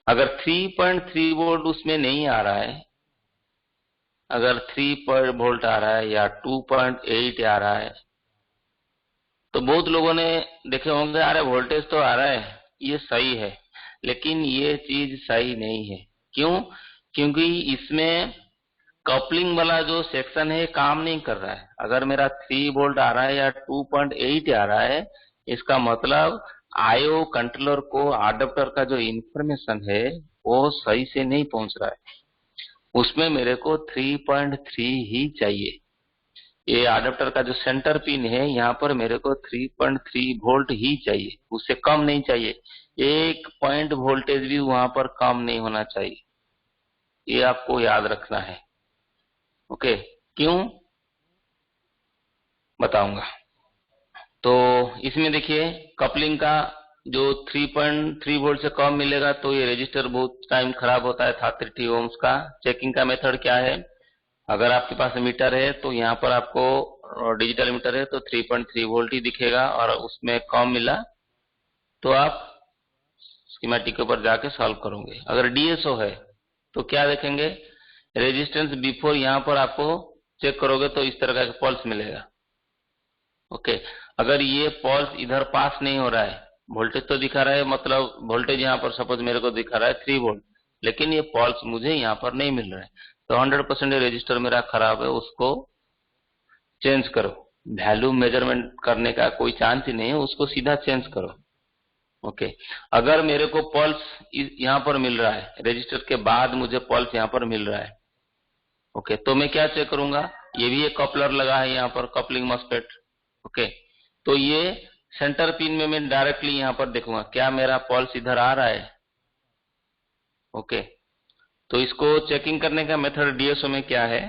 अगर 3.3 वोल्ट उसमें नहीं आ रहा है, अगर 3 वोल्ट आ रहा है या 2.8 आ रहा है, तो बहुत लोगों ने देखे होंगे अरे वोल्टेज तो आ रहा है, ये सही है, लेकिन ये चीज सही नहीं है। क्यों? क्योंकि इसमें कपलिंग वाला जो सेक्शन है काम नहीं कर रहा है। अगर मेरा 3 वोल्ट आ रहा है या 2.8 आ रहा है, इसका मतलब आईओ कंट्रोलर को अडेप्टर का जो इंफॉर्मेशन है वो सही से नहीं पहुंच रहा है। उसमें मेरे को 3.3 ही चाहिए। ये अडेप्टर का जो सेंटर पिन है यहाँ पर मेरे को 3.3 वोल्ट ही चाहिए, उससे कम नहीं चाहिए। एक पॉइंट वोल्टेज भी वहां पर कम नहीं होना चाहिए, ये आपको याद रखना है। ओके, क्यों बताऊंगा। तो इसमें देखिए कपलिंग का जो 3.3 वोल्ट से कम मिलेगा तो ये रजिस्टर बहुत टाइम खराब होता है था 30 ओम्स का। चेकिंग का मेथड क्या है, अगर आपके पास मीटर है तो यहाँ पर आपको डिजिटल मीटर है तो 3.3 वोल्ट ही दिखेगा, और उसमें कम मिला तो आप स्कीमेटिक के ऊपर जाके सॉल्व करोगे। अगर डीएसओ है तो क्या देखेंगे, रेजिस्टेंस बिफोर यहाँ पर आपको चेक करोगे तो इस तरह का पल्स मिलेगा। ओके, अगर ये पल्स इधर पास नहीं हो रहा है, वोल्टेज तो दिखा रहा है, मतलब वोल्टेज यहाँ पर सपोज मेरे को दिखा रहा है 3 वोल्ट, लेकिन ये पल्स मुझे यहाँ पर नहीं मिल रहा है, तो 100% रजिस्टर मेरा खराब है, उसको चेंज करो। वैल्यू मेजरमेंट करने का कोई चांस ही नहीं है, उसको सीधा चेंज करो। ओके, अगर मेरे को पल्स यहाँ पर मिल रहा है, रजिस्टर के बाद मुझे पल्स यहाँ पर मिल रहा है, ओके, तो मैं क्या चेक करूंगा, ये भी एक कपलर लगा है यहाँ पर, कपलिंग मॉस्फेट। ओके, तो ये सेंटर पिन में मैं डायरेक्टली यहाँ पर देखूंगा क्या मेरा पल्स इधर आ रहा है। ओके, तो इसको चेकिंग करने का मेथड डीएसओ में क्या है,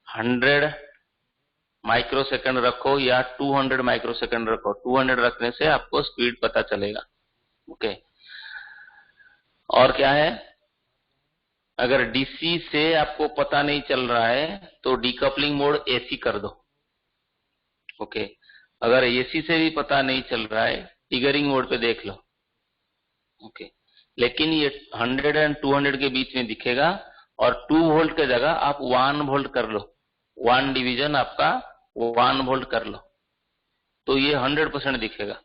100 माइक्रोसेकंड रखो या 200 माइक्रोसेकंड रखो। 200 रखने से आपको स्पीड पता चलेगा। ओके, और क्या है, अगर डीसी से आपको पता नहीं चल रहा है तो डीकपलिंग मोड एसी कर दो। ओके, अगर एसी से भी पता नहीं चल रहा है, ट्रिगरिंग मोड पे देख लो। ओके, लेकिन ये 100 और 200 के बीच में दिखेगा, और 2 वोल्ट के जगह आप 1 वोल्ट कर लो, 1 डिवीजन आपका 1 वोल्ट कर लो तो ये 100% दिखेगा।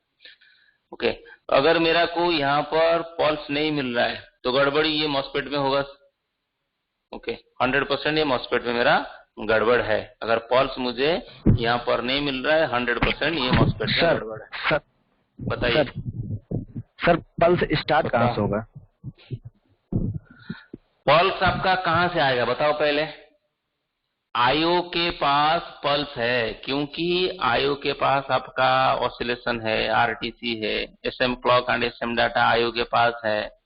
ओके, अगर मेरा को यहाँ पर पल्स नहीं मिल रहा है तो गड़बड़ी ये मॉस्फेट में होगा। ओके, 100% ये मॉस्फेट में मेरा गड़बड़ है। अगर पल्स मुझे यहाँ पर नहीं मिल रहा है 100% ये मॉस्फेट में गड़बड़ है।
सर
बताइए
सर पल्स स्टार्ट कहाँ से होगा?
पल्स आपका कहाँ से आएगा बताओ पहले। आईओ के पास पल्स है, क्योंकि आईओ के पास आपका ऑसिलेशन है, आरटीसी है, SM clock and SM data IO के पास है।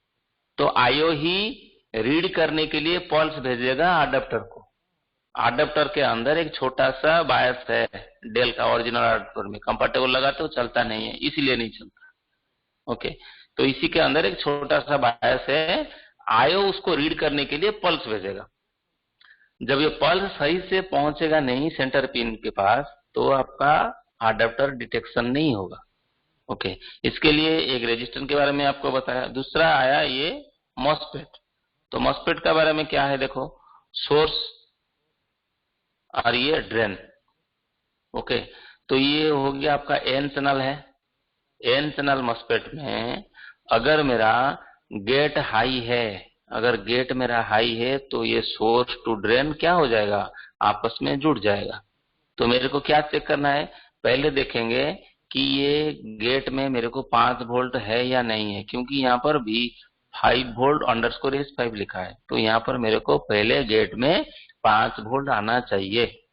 तो आईओ ही रीड करने के लिए पल्स भेजेगा अडेप्टर को। अडेप्टर के अंदर एक छोटा सा बायस है, डेल का ओरिजिनल अडेप्टर में कंफर्टेबल लगाते हो चलता नहीं है, इसीलिए नहीं चलता। ओके, तो इसी के अंदर एक छोटा सा बायस है, आईओ उसको रीड करने के लिए पल्स भेजेगा। जब ये पल्स सही से पहुंचेगा नहीं सेंटर पिन के पास तो आपका अडेप्टर डिटेक्शन नहीं होगा। ओके, इसके लिए एक रेजिस्टेंस के बारे में आपको बताया। दूसरा आया ये मॉस्फेट। तो मॉस्फेट के बारे में क्या है देखो, सोर्स और ये ड्रेन। ओके, तो ये हो गया आपका एन चैनल है। एन चैनल मॉस्फेट में अगर मेरा गेट हाई है, अगर गेट मेरा हाई है तो ये सोर्स टू ड्रेन क्या हो जाएगा, आपस में जुड़ जाएगा। तो मेरे को क्या चेक करना है, पहले देखेंगे कि ये गेट में मेरे को 5 वोल्ट है या नहीं है, क्योंकि यहाँ पर भी 5 वोल्ट अंडरस्कोर S5 लिखा है। तो यहाँ पर मेरे को पहले गेट में 5 वोल्ट आना चाहिए।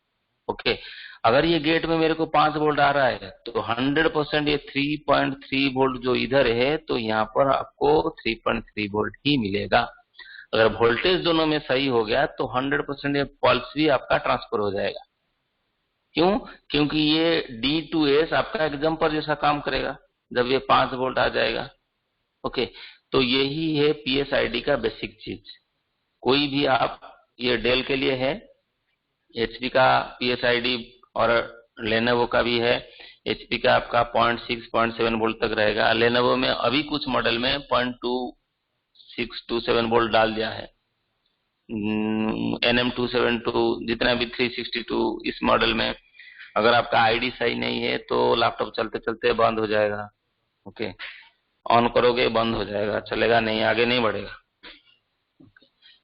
ओके, अगर ये गेट में मेरे को 5 वोल्ट आ रहा है तो 100% ये 3.3 वोल्ट जो इधर है तो यहाँ पर आपको 3.3 वोल्ट ही मिलेगा। अगर वोल्टेज दोनों में सही हो गया तो 100% ये पल्स भी आपका ट्रांसफर हो जाएगा। क्यों? क्योंकि ये D to S आपका एक जंपर जैसा काम करेगा जब ये 5 वोल्ट आ जाएगा। ओके, तो यही है PSID का बेसिक चीज। कोई भी आप, ये डेल के लिए है, HP का PSID और लेनोवो का भी है। HP का आपका 0.6 0.7 वोल्ट तक रहेगा। लेनोवो में अभी कुछ मॉडल में 0.2627 वोल्ट डाल दिया है। NM272 जितना भी 362 इस मॉडल में अगर आपका आईडी सही नहीं है तो लैपटॉप चलते चलते बंद हो जाएगा। ओके, ऑन करोगे बंद हो जाएगा, चलेगा नहीं, आगे नहीं बढ़ेगा।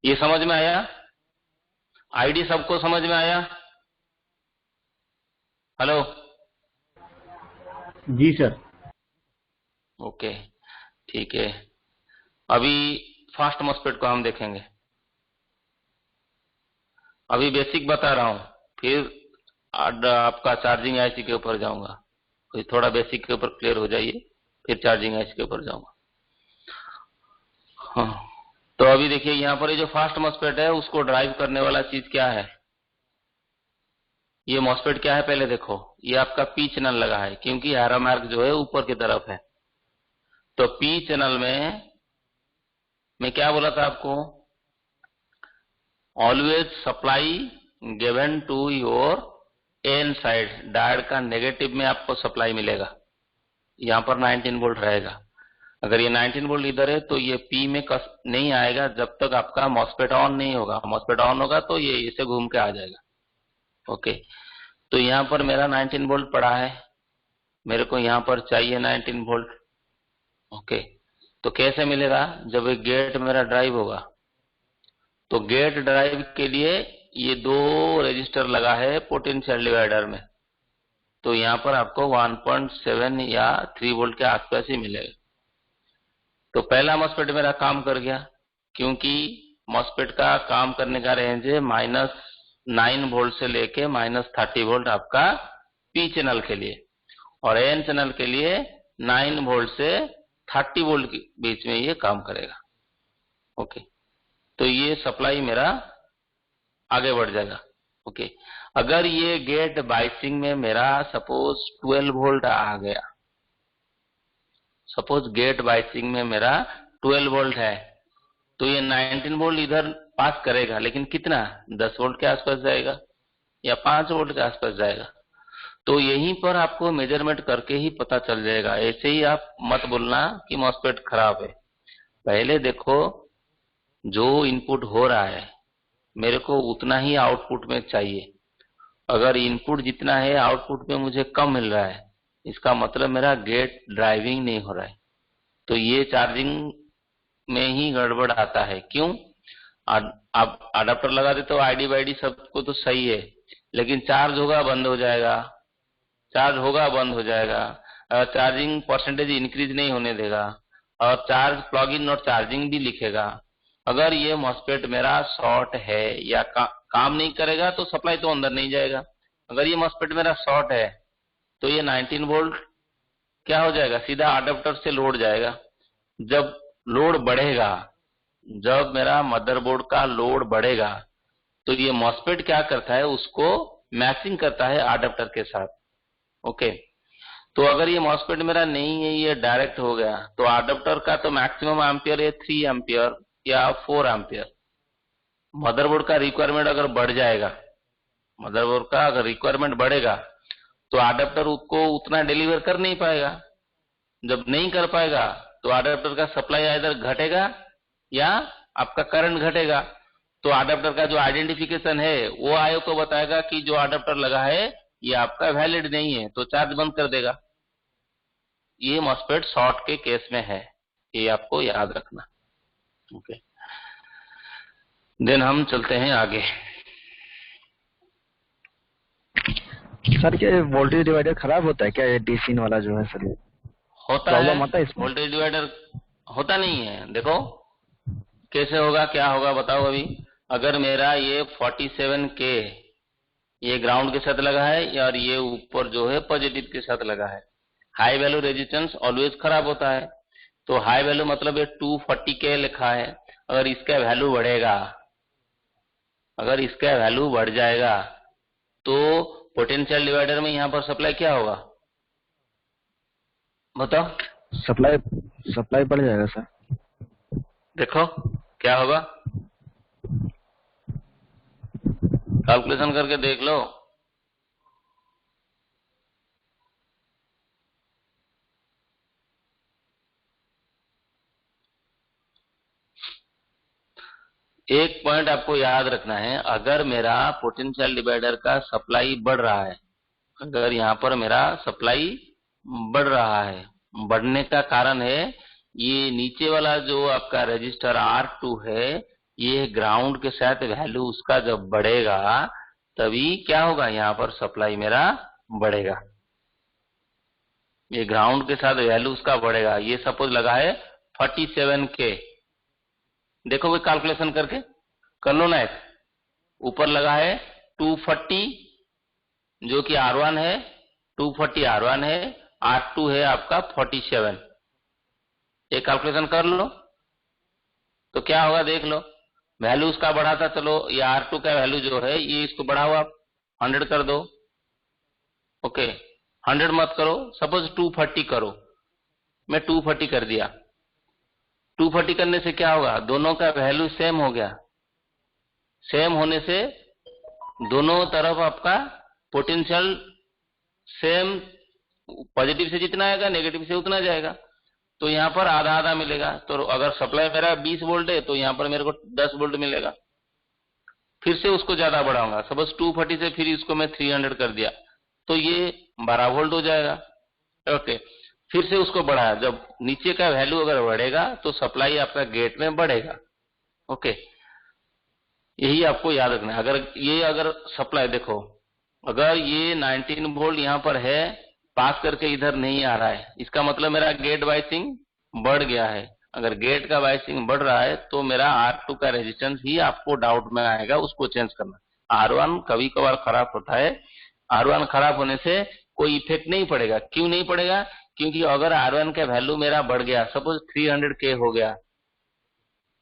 ये समझ में आया? आईडी सबको समझ में आया? हेलो?
जी सर।
ओके, ठीक है। अभी फास्ट मॉस्फेट को हम देखेंगे। अभी बेसिक बता रहा हूं, फिर आपका चार्जिंग आईसी के ऊपर जाऊंगा। तो थोड़ा बेसिक के ऊपर क्लियर हो जाइए, फिर चार्जिंग आईसी के ऊपर जाऊंगा। हाँ, तो अभी देखिए यहाँ पर ये जो फास्ट मॉस्फेट है उसको ड्राइव करने वाला चीज क्या है। ये मॉस्फेट क्या है पहले देखो, ये आपका पी चैनल लगा है क्योंकि एरो मार्क जो है ऊपर की तरफ है। तो पी चैनल में मैं क्या बोला था आपको, always supply given to your n side. Diode का नेगेटिव में आपको सप्लाई मिलेगा, यहाँ पर 19 वोल्ट रहेगा। अगर ये 19 वोल्ट इधर है तो ये पी में नहीं आएगा जब तक आपका मॉस्फेट ऑन नहीं होगा। मॉस्फेट ऑन होगा तो ये इसे घूम के आ जाएगा। ओके, तो यहाँ पर मेरा 19 वोल्ट पड़ा है, मेरे को यहाँ पर चाहिए 19 वोल्ट। ओके, तो कैसे मिलेगा, जब एक गेट मेरा ड्राइव होगा तो गेट ड्राइव के लिए ये 2 रजिस्टर लगा है पोटेंशियल डिवाइडर में। तो यहाँ पर आपको 1.7 या 3 वोल्ट के आसपास ही मिलेगा। तो पहला मॉस्फेट मेरा काम कर गया, क्योंकि मॉस्फेट का काम करने का रेंज है -9 वोल्ट से लेके -30 वोल्ट आपका पी चैनल के लिए, और एन चैनल के लिए 9 वोल्ट से 30 वोल्ट के बीच में ये काम करेगा। ओके, तो ये सप्लाई मेरा आगे बढ़ जाएगा। ओके, अगर ये गेट बाइसिंग में मेरा सपोज 12 वोल्ट आ गया, सपोज गेट बाइसिंग में मेरा 12 वोल्ट है, तो ये 19 वोल्ट इधर पास करेगा, लेकिन कितना, 10 वोल्ट के आसपास जाएगा या 5 वोल्ट के आसपास जाएगा। तो यहीं पर आपको मेजरमेंट करके ही पता चल जाएगा। ऐसे ही आप मत बोलना कि मॉस्फेट खराब है। पहले देखो जो इनपुट हो रहा है मेरे को उतना ही आउटपुट में चाहिए। अगर इनपुट जितना है आउटपुट में मुझे कम मिल रहा है, इसका मतलब मेरा गेट ड्राइविंग नहीं हो रहा है। तो ये चार्जिंग में ही गड़बड़ आता है। क्यों? आप अडाप्टर लगा देते हो, आईडी वाईडी सबको तो सही है, लेकिन चार्ज होगा बंद हो जाएगा, चार्ज होगा बंद हो जाएगा, चार्जिंग परसेंटेज इंक्रीज नहीं होने देगा, और चार्ज प्लग इन और चार्जिंग भी लिखेगा। अगर ये मॉस्फेट मेरा शॉर्ट है या काम नहीं करेगा तो सप्लाई तो अंदर नहीं जाएगा। अगर ये मॉस्फेट मेरा शॉर्ट है तो ये 19 वोल्ट क्या हो जाएगा, सीधा अडाप्टर से लोड जाएगा। जब लोड बढ़ेगा, जब मेरा मदरबोर्ड का लोड बढ़ेगा, तो ये मॉस्फेट क्या करता है, उसको मैचिंग करता है अडाप्टर के साथ। ओके, तो अगर ये मॉस्फेट मेरा नहीं है, ये डायरेक्ट हो गया, तो अडाप्टर का तो मैक्सिमम एम्पियर है 3 एम्पियर या 4 एम्पियर। मदरबोर्ड का रिक्वायरमेंट अगर बढ़ जाएगा, मदरबोर्ड का अगर रिक्वायरमेंट बढ़ेगा, तो अडाप्टर उसको उतना डिलीवर कर नहीं पाएगा। जब नहीं कर पाएगा तो अडाप्टर का सप्लाई इधर घटेगा या आपका करंट घटेगा। तो अडाप्टर का जो आइडेंटिफिकेशन है वो आईओ को बताएगा कि जो अडाप्टर लगा है ये आपका वैलिड नहीं है, तो चार्ज बंद कर देगा। ये मॉस्फेट शॉर्ट के केस में है, ये आपको याद रखना। ओके, देन हम चलते हैं आगे।
सर क्या वोल्टेज डिवाइडर खराब होता है क्या, ये डीसी वाला जो है सर?
होता
प्रॉब्लम
है,
होता है इसमें?
वोल्टेज डिवाइडर होता नहीं है। देखो कैसे होगा, क्या होगा बताओ। अभी अगर मेरा ये 47 के ये ग्राउंड के साथ लगा है और ये ऊपर जो है पॉजिटिव के साथ लगा है, हाई वैल्यू रेजिस्टेंस ऑलवेज खराब होता है। तो हाई वैल्यू मतलब ये 240 के लिखा है। अगर इसका वैल्यू बढ़ेगा, अगर इसका वैल्यू बढ़ जाएगा तो पोटेंशियल डिवाइडर में यहां पर सप्लाई क्या होगा बताओ।
सप्लाई बढ़ जाएगा सर।
देखो क्या होगा, कैलकुलेशन करके देख लो। एक पॉइंट आपको याद रखना है, अगर मेरा पोटेंशियल डिवाइडर का सप्लाई बढ़ रहा है, अगर यहाँ पर मेरा सप्लाई बढ़ रहा है, बढ़ने का कारण है ये नीचे वाला जो आपका रजिस्टर R2 है, ये ग्राउंड के साथ वैल्यू उसका जब बढ़ेगा तभी क्या होगा, यहाँ पर सप्लाई मेरा बढ़ेगा। ये ग्राउंड के साथ वैल्यू उसका बढ़ेगा। ये सपोज लगा है 47 के, देखो भाई कैलकुलेशन करके कर लो ना। एक ऊपर लगा है 240 जो कि R1 है, 240 R1 है, R2 है आपका 47। ये कैलकुलेशन कर लो तो क्या होगा देख लो। वैल्यू उसका बढ़ाता चलो, ये R2 का वैल्यू जो है ये इसको बढ़ाओ, आप 100 कर दो। ओके, 100 मत करो, सपोज 240 करो। मैं 240 कर दिया। 240 करने से क्या होगा, दोनों का वैल्यू सेम हो गया। सेम होने से दोनों तरफ आपका पोटेंशियल सेम, पॉजिटिव से जितना आएगा नेगेटिव से उतना जाएगा, तो यहाँ पर आधा आधा मिलेगा। तो अगर सप्लाई मेरा 20 वोल्ट है तो यहाँ पर मेरे को 10 वोल्ट मिलेगा। फिर से उसको ज्यादा बढ़ाऊंगा, सपोज 240 से फिर इसको मैं 300 कर दिया तो ये 12 वोल्ट हो जाएगा। ओके, फिर से उसको बढ़ाया, जब नीचे का वैल्यू अगर बढ़ेगा तो सप्लाई आपका गेट में बढ़ेगा। ओके, यही आपको याद रखना है। अगर सप्लाई देखो, अगर ये 19 वोल्ट यहाँ पर है, पास करके इधर नहीं आ रहा है, इसका मतलब मेरा गेट बायसिंग बढ़ गया है। अगर गेट का बायसिंग बढ़ रहा है तो मेरा R2 का रेजिस्टेंस ही आपको डाउट में आएगा, उसको चेंज करना। R1 कभी कभार खराब होता है, R1 खराब होने से कोई इफेक्ट नहीं पड़ेगा। क्यों नहीं पड़ेगा, क्योंकि अगर R1 का वैल्यू मेरा बढ़ गया, सपोज 300 के हो गया,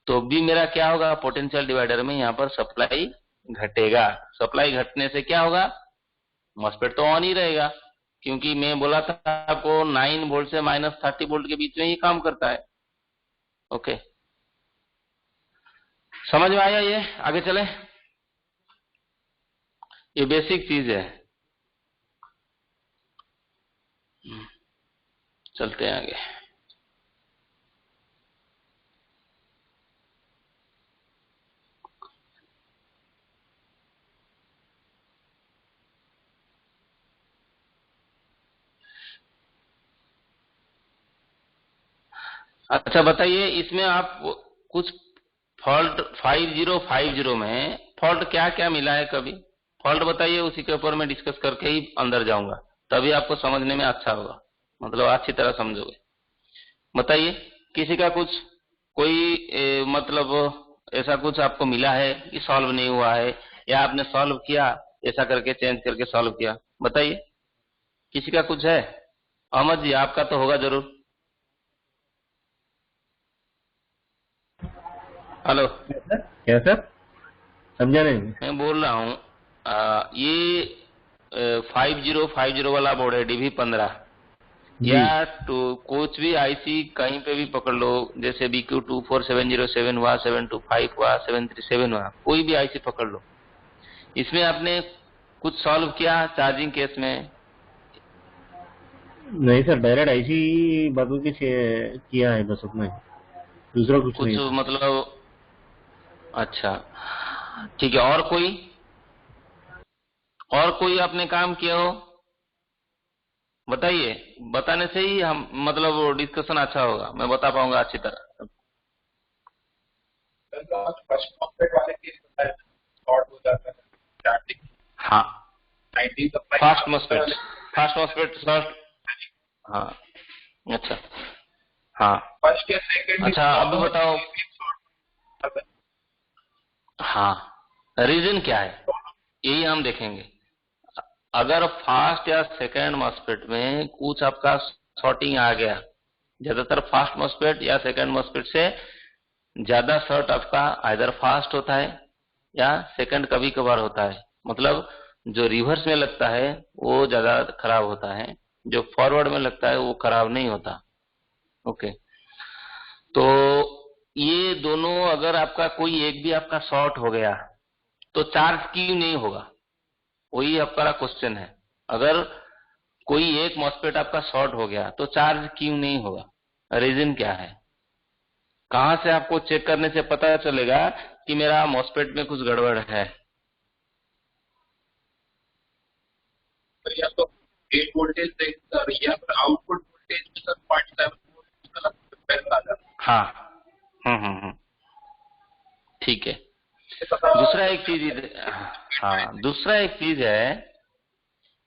तो भी मेरा क्या होगा, पोटेंशियल डिवाइडर में यहाँ पर सप्लाई घटेगा। सप्लाई घटने से क्या होगा, मॉस्फेट तो ऑन ही रहेगा, क्योंकि मैं बोला था आपको 9 वोल्ट से -30 वोल्ट के बीच में ही काम करता है। ओके, समझ में आया? ये आगे चले, ये बेसिक चीज है। चलते हैं आगे। अच्छा बताइए, इसमें आप कुछ फॉल्ट 5050 में फॉल्ट क्या क्या मिला है कभी? फॉल्ट बताइए, उसी के ऊपर मैं डिस्कस करके ही अंदर जाऊंगा, तभी आपको समझने में अच्छा होगा, मतलब अच्छी तरह समझोगे। बताइए, किसी का कुछ कोई मतलब ऐसा कुछ आपको मिला है कि सॉल्व नहीं हुआ है, या आपने सॉल्व किया ऐसा करके चेंज करके सॉल्व किया? बताइए, किसी का कुछ है? अहमद जी, आपका तो होगा जरूर। हेलो,
क्या सर? समझा नहीं।
मैं बोल रहा हूँ ये 5050 वाला बोर्ड है DV15,
जी
या तो कुछ भी आईसी कहीं पे भी पकड़ लो, जैसे BQ24707 हुआ, 725 हुआ, 737 हुआ, कोई भी आईसी पकड़ लो, इसमें आपने कुछ सॉल्व किया चार्जिंग केस में?
नहीं सर, डायरेक्ट आईसी बदल के किया है बस उतना ही, दूसरा कुछ
कुछ
नहीं सर।
मतलब, अच्छा ठीक है। और कोई आपने काम किया हो? बताइए, बताने से ही हम मतलब डिस्कशन अच्छा होगा, मैं बता पाऊंगा अच्छी तरह।
फर्स्ट मॉस्फेट वाले केस बताया, शॉर्ट हो जाता है स्टार्टिंग
हाँ,
90 सप्लाई
फास्ट मॉस्फेट शॉर्ट। हाँ, अच्छा, हाँ,
फर्स्ट या सेकंड
अच्छा अब बताओ। हाँ, रीजन क्या है यही हम देखेंगे। अगर फास्ट या सेकंड मॉस्फेट में कुछ आपका शॉर्टिंग आ गया, ज्यादातर फास्ट मॉस्फेट या सेकंड मॉस्फेट से ज्यादा शॉर्ट आपका आइदर फास्ट होता है या सेकंड कभी कभार होता है, मतलब जो रिवर्स में लगता है वो ज्यादा खराब होता है, जो फॉरवर्ड में लगता है वो खराब नहीं होता। ओके, तो ये दोनों अगर आपका कोई एक भी आपका शॉर्ट हो गया तो चार्ज क्यों नहीं होगा, वही आपका क्वेश्चन है। अगर कोई एक मॉस्फेट आपका शॉर्ट हो गया तो चार्ज क्यों नहीं होगा, रीजन क्या है? कहां से आपको चेक करने से पता चलेगा कि मेरा मॉस्फेट में कुछ गड़बड़ है?
तो या तो गेट वोल्टेज सर, या फिर आउटपुट वोल्टेज में सर 0.7 वोल्ट पहले आ जाता
हाँ, हम्म, ठीक है।
है, पता
दूसरा एक चीज, हाँ दूसरा एक चीज है,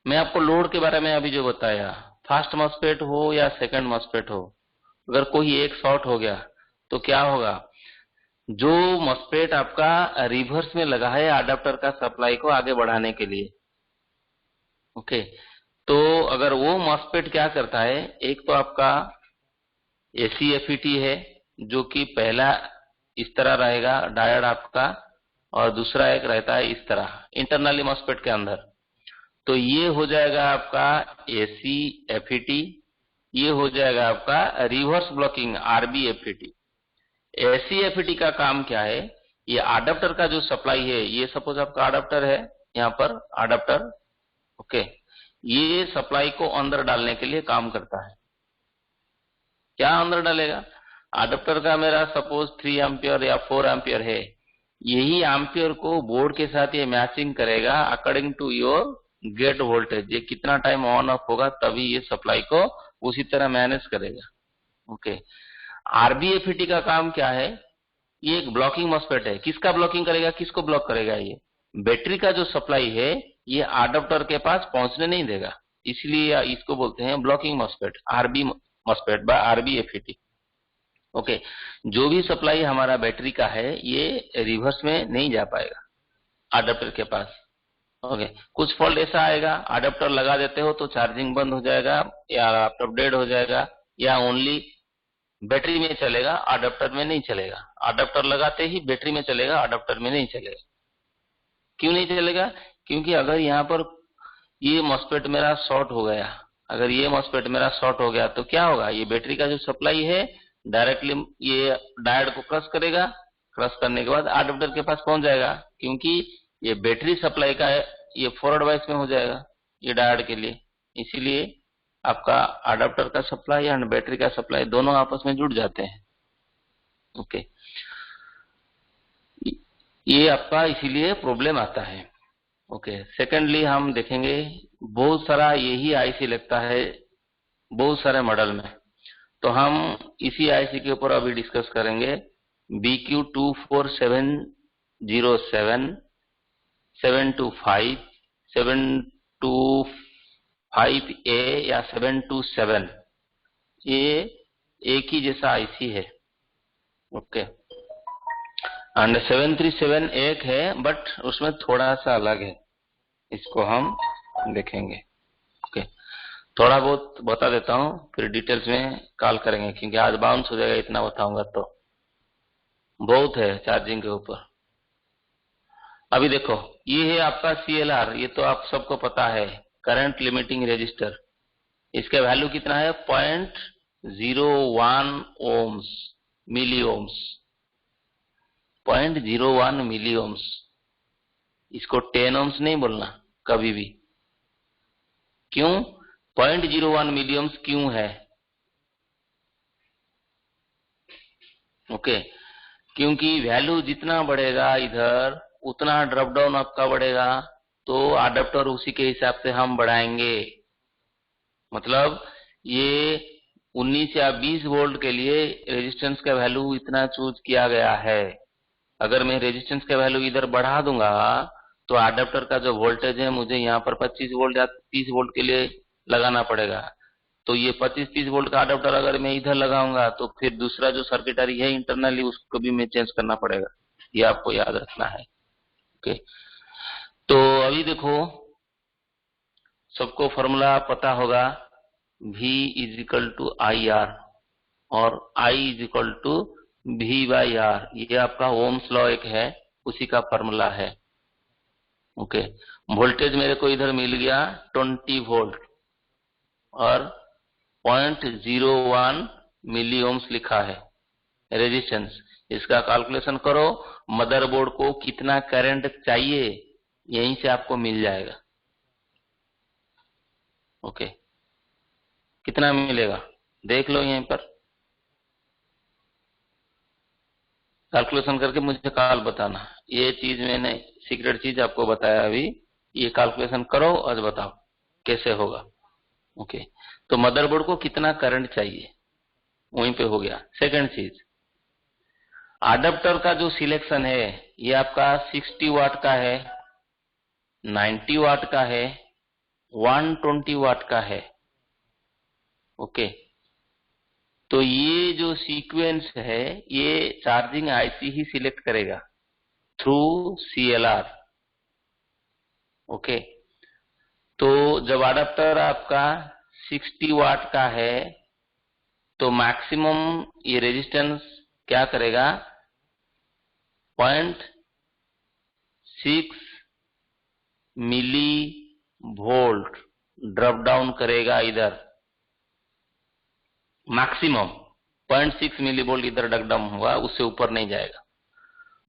मैं आपको लोड के बारे में अभी जो बताया, फास्ट मॉस्फेट हो या सेकंड मॉस्फेट हो, अगर कोई एक शॉर्ट हो गया तो क्या होगा, जो मॉस्फेट आपका रिवर्स में लगा है अडाप्टर का सप्लाई को आगे बढ़ाने के लिए, ओके, तो अगर वो मॉस्फेट क्या करता है, एक तो आपका ACFET है जो कि पहला इस तरह रहेगा डायोड आपका, और दूसरा एक रहता है इस तरह इंटरनली मॉस्फेट के अंदर, तो ये हो जाएगा आपका ACFET, ये हो जाएगा आपका रिवर्स ब्लॉकिंग RBFET। ACFET का काम क्या है, ये अडाप्टर का जो सप्लाई है, ये सपोज आपका अडाप्टर है, यहाँ पर अडाप्टर, ओके, ये सप्लाई को अंदर डालने के लिए काम करता है। क्या अंदर डालेगा, अडाप्टर का मेरा सपोज 3 एम्पियर या 4 एम्पियर है, यही एम्पियर को बोर्ड के साथ ये मैचिंग करेगा according to your gate voltage, ये कितना टाइम ऑन ऑफ होगा तभी ये सप्लाई को उसी तरह मैनेज करेगा। ओके, RBFET का काम क्या है, ये एक ब्लॉकिंग मॉस्फेट है, किसका ब्लॉकिंग करेगा, किसको ब्लॉक करेगा, ये बैटरी का जो सप्लाई है ये अडाप्टर के पास पहुंचने नहीं देगा, इसलिए इसको बोलते हैं blocking MOSFET, RB MOSFET by RBFET। Okay, जो भी सप्लाई हमारा बैटरी का है ये रिवर्स में नहीं जा पाएगा अडाप्टर के पास। ओके, कुछ फॉल्ट ऐसा आएगा, अडाप्टर लगा देते हो तो चार्जिंग बंद हो जाएगा या लैपटॉप डेड हो जाएगा, या ओनली बैटरी में चलेगा अडाप्टर में नहीं चलेगा, अडाप्टर लगाते ही बैटरी में चलेगा अडाप्टर में नहीं चलेगा। क्यों नहीं चलेगा, क्योंकि अगर यहाँ पर ये मॉस्फेट मेरा शॉर्ट हो गया, अगर ये मॉस्फेट मेरा शॉर्ट हो गया तो क्या होगा, ये बैटरी का जो सप्लाई है डायरेक्टली ये डायोड को क्रश करेगा, क्रश करने के बाद अडाप्टर के पास पहुंच जाएगा, क्योंकि ये बैटरी सप्लाई का है, ये फॉरवर्ड वाइस में हो जाएगा ये डायोड के लिए, इसीलिए आपका अडाप्टर का सप्लाई एंड बैटरी का सप्लाई दोनों आपस में जुड़ जाते हैं। ओके, ये आपका इसीलिए प्रॉब्लम आता है। ओके, सेकेंडली हम देखेंगे बहुत सारा यही आईसी लगता है बहुत सारे मॉडल में, तो हम इसी आईसी के ऊपर अभी डिस्कस करेंगे। BQ24707 725 725A या 727, ये एक ही जैसा आईसी है। ओके, एंड 737 एक है बट उसमें थोड़ा सा अलग है, इसको हम देखेंगे। ओके, थोड़ा बहुत बता देता हूँ, फिर डिटेल्स में कॉल करेंगे, क्योंकि आज बाउंस हो जाएगा इतना बताऊंगा तो बहुत है चार्जिंग के ऊपर। अभी देखो, ये है आपका CLR, ये तो आप सबको पता है, करंट लिमिटिंग रेजिस्टर। इसका वैल्यू कितना है? 0.01 ओम्स, मिली ओम्स, 0.01 मिली ओम्स। इसको 10 ओम्स नहीं बोलना कभी भी। क्यों 0.01 मिली ओम्स क्यों है? ओके, क्योंकि वैल्यू जितना बढ़ेगा इधर उतना ड्रॉप डाउन आपका बढ़ेगा, तो अडेप्टर उसी के हिसाब से हम बढ़ाएंगे। मतलब ये 19 या 20 वोल्ट के लिए रेजिस्टेंस का वैल्यू इतना चूज किया गया है। अगर मैं रेजिस्टेंस का वैल्यू इधर बढ़ा दूंगा तो अडेप्टर का जो वोल्टेज है मुझे यहाँ पर 25 वोल्ट या 30 वोल्ट के लिए लगाना पड़ेगा। तो ये 25-30 वोल्ट का अडेप्टर अगर मैं इधर लगाऊंगा तो फिर दूसरा जो सर्किटरी है इंटरनली उसको भी मैं चेंज करना पड़ेगा, ये आपको याद रखना है। ओके, तो अभी देखो सबको फॉर्मूला पता होगा, V = IR और I = V/R, ये आपका ओम्स लॉ एक है, उसी का फॉर्मूला है। ओके, वोल्टेज मेरे को इधर मिल गया 20 वोल्ट और 0.01 मिली ओम्स लिखा है रेजिस्टेंस। इसका कैलकुलेशन करो, मदरबोर्ड को कितना करंट चाहिए यहीं से आपको मिल जाएगा। ओके, कितना मिलेगा देख लो यहीं पर, कैलकुलेशन करके मुझे कॉल बताना। ये चीज मैंने सीक्रेट चीज आपको बताया अभी, ये कैलकुलेशन करो और बताओ कैसे होगा। ओके, तो मदरबोर्ड को कितना करंट चाहिए वहीं पे हो गया। सेकंड चीज, अडेप्टर का जो सिलेक्शन है ये आपका 60 वाट का है, 90 वाट का है, 120 वाट का है। ओके, तो ये जो सीक्वेंस है ये चार्जिंग आईसी ही सिलेक्ट करेगा थ्रू CLR। ओके, तो जब अडेप्टर आपका 60 वाट का है तो मैक्सिमम ये रेजिस्टेंस क्या करेगा, 0.6 मिली वोल्ट ड्रॉप डाउन करेगा इधर, मैक्सिमम 0.6 मिली वोल्ट इधर ड्रॉप डाउन होगा, उससे ऊपर नहीं जाएगा।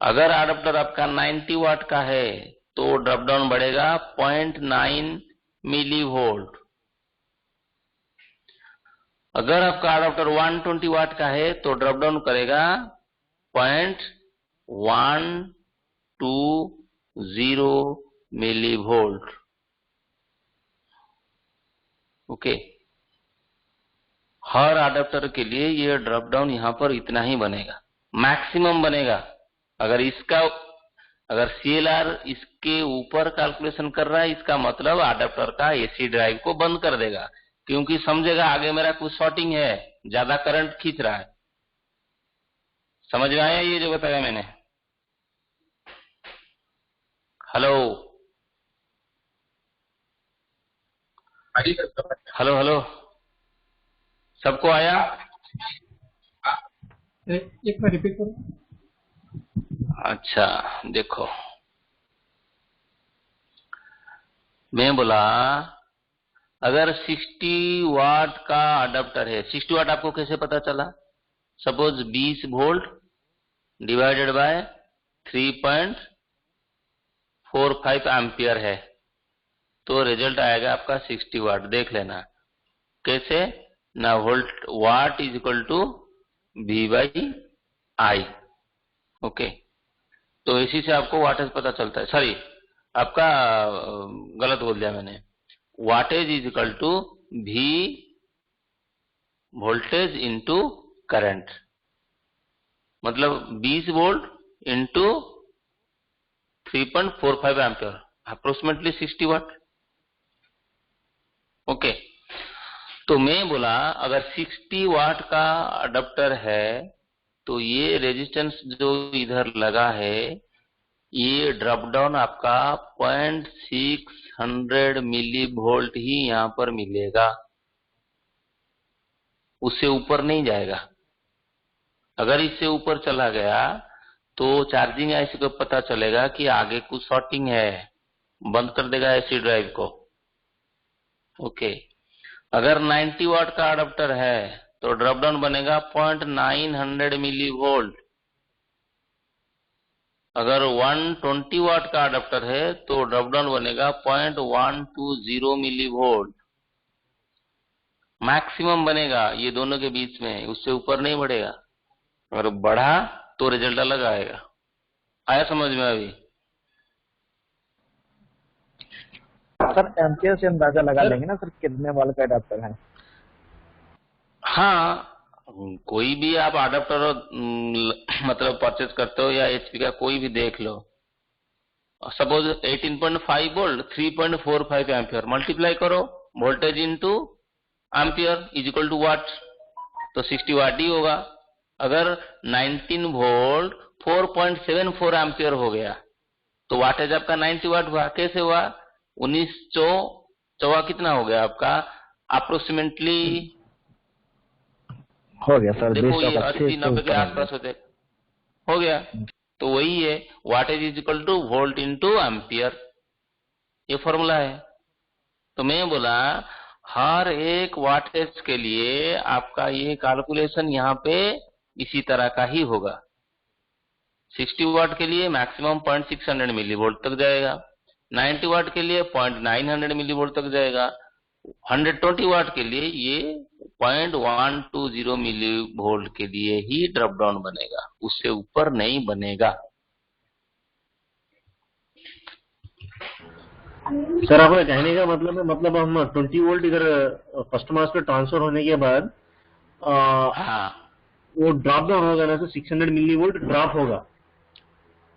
अगर अडेप्टर आपका 90 वाट का है तो ड्रॉप डाउन बढ़ेगा 0.9 मिली वोल्ट। अगर आपका अडेप्टर 120 वाट का है तो ड्रॉप डाउन करेगा 0.120 मिली वोल्ट। ओके, हर अडेप्टर के लिए ये ड्रॉप डाउन यहां पर इतना ही बनेगा, मैक्सिमम बनेगा। अगर CLR इसके ऊपर कैलकुलेशन कर रहा है, इसका मतलब अडेप्टर का AC ड्राइव को बंद कर देगा, क्योंकि समझेगा आगे मेरा कुछ शॉर्टिंग है, ज्यादा करंट खींच रहा है। समझ में आया ये जो बताया मैंने? हेलो हेलो, सबको आया?
एक बार रिपीट करो।
अच्छा देखो, मैं बोला अगर 60 वाट का अडेप्टर है, 60 वाट आपको कैसे पता चला? Suppose 20 volt divided by 3.45 ampere है, तो रिजल्ट आएगा आपका 60 वाट। देख लेना कैसे ना, वाट = V/I। ओके, तो इसी से आपको वाटेज पता चलता है। सॉरी, आपका गलत बोल दिया मैंने, wattage = V voltage into current, मतलब 20 वोल्ट इंटू 3.45 एम्पियर, अप्रोक्सीमेटली 60 वाट। ओके, तो मैं बोला अगर 60 वाट का अडाप्टर है तो ये रेजिस्टेंस जो इधर लगा है ये ड्रॉप डाउन आपका 0.600 मिली वोल्ट ही यहां पर मिलेगा, उससे ऊपर नहीं जाएगा। अगर इससे ऊपर चला गया तो चार्जिंग ऐसे को पता चलेगा कि आगे कुछ शॉर्टिंग है, बंद कर देगा एसी ड्राइव को। ओके, अगर 90 वाट का अडाप्टर है तो ड्रॉप डाउन बनेगा 0.900 मिली वोल्ट। अगर 120 वाट का अडाप्टर है तो ड्रॉप डाउन बनेगा 0.120 मिली वोल्ट। मैक्सिमम बनेगा ये दोनों के बीच में, उससे ऊपर नहीं बढ़ेगा। अगर बढ़ा तो रिजल्ट अलग आएगा। आया समझ में अभी?
सर एम्पियर से अंदाजा लगा लेंगे ना सर कितने वाट का अडाप्टर है?
हाँ, कोई भी आप अडाप्टर मतलब परचेज करते हो या एचपी का कोई भी देख लो, सपोज 18.5 वोल्ट 3.45 एम्पियर, मल्टीप्लाई करो voltage into ampere is equal to watt, तो 60 वाट ही होगा। अगर 19 वोल्ट 4.74 एम्पियर हो गया तो वाटेज आपका 90 वाट हुआ। कैसे हुआ? 19 चौवा कितना हो गया आपका? अप्रोक्सीमेटली
हो गया सर,
देखो ये 80-90 के आसपास होते हो गया। तो वही है, wattage is equal two volt into ampere, ये फॉर्मूला है। तो मैं बोला हर एक वाटेज के लिए आपका ये कैलकुलेशन यहाँ पे इसी तरह का ही होगा। 60 वाट के लिए मैक्सिमम 0.600 मिली वोल्ट तक जाएगा, 90 वाट के लिए 0.900 मिली वोल्ट तक जाएगा, 120 वाट के लिए ये 0.120 मिली वोल्ट के लिए ही ड्रॉप डाउन बनेगा, उससे ऊपर नहीं बनेगा।
सर आपका कहने का मतलब है, मतलब हम 20 वोल्ट इधर फर्स्ट मास पे ट्रांसफर होने के बाद
हाँ
वो ड्रॉप डाउन होगा ना, तो 600 मिली वोल्ट ड्रॉप होगा।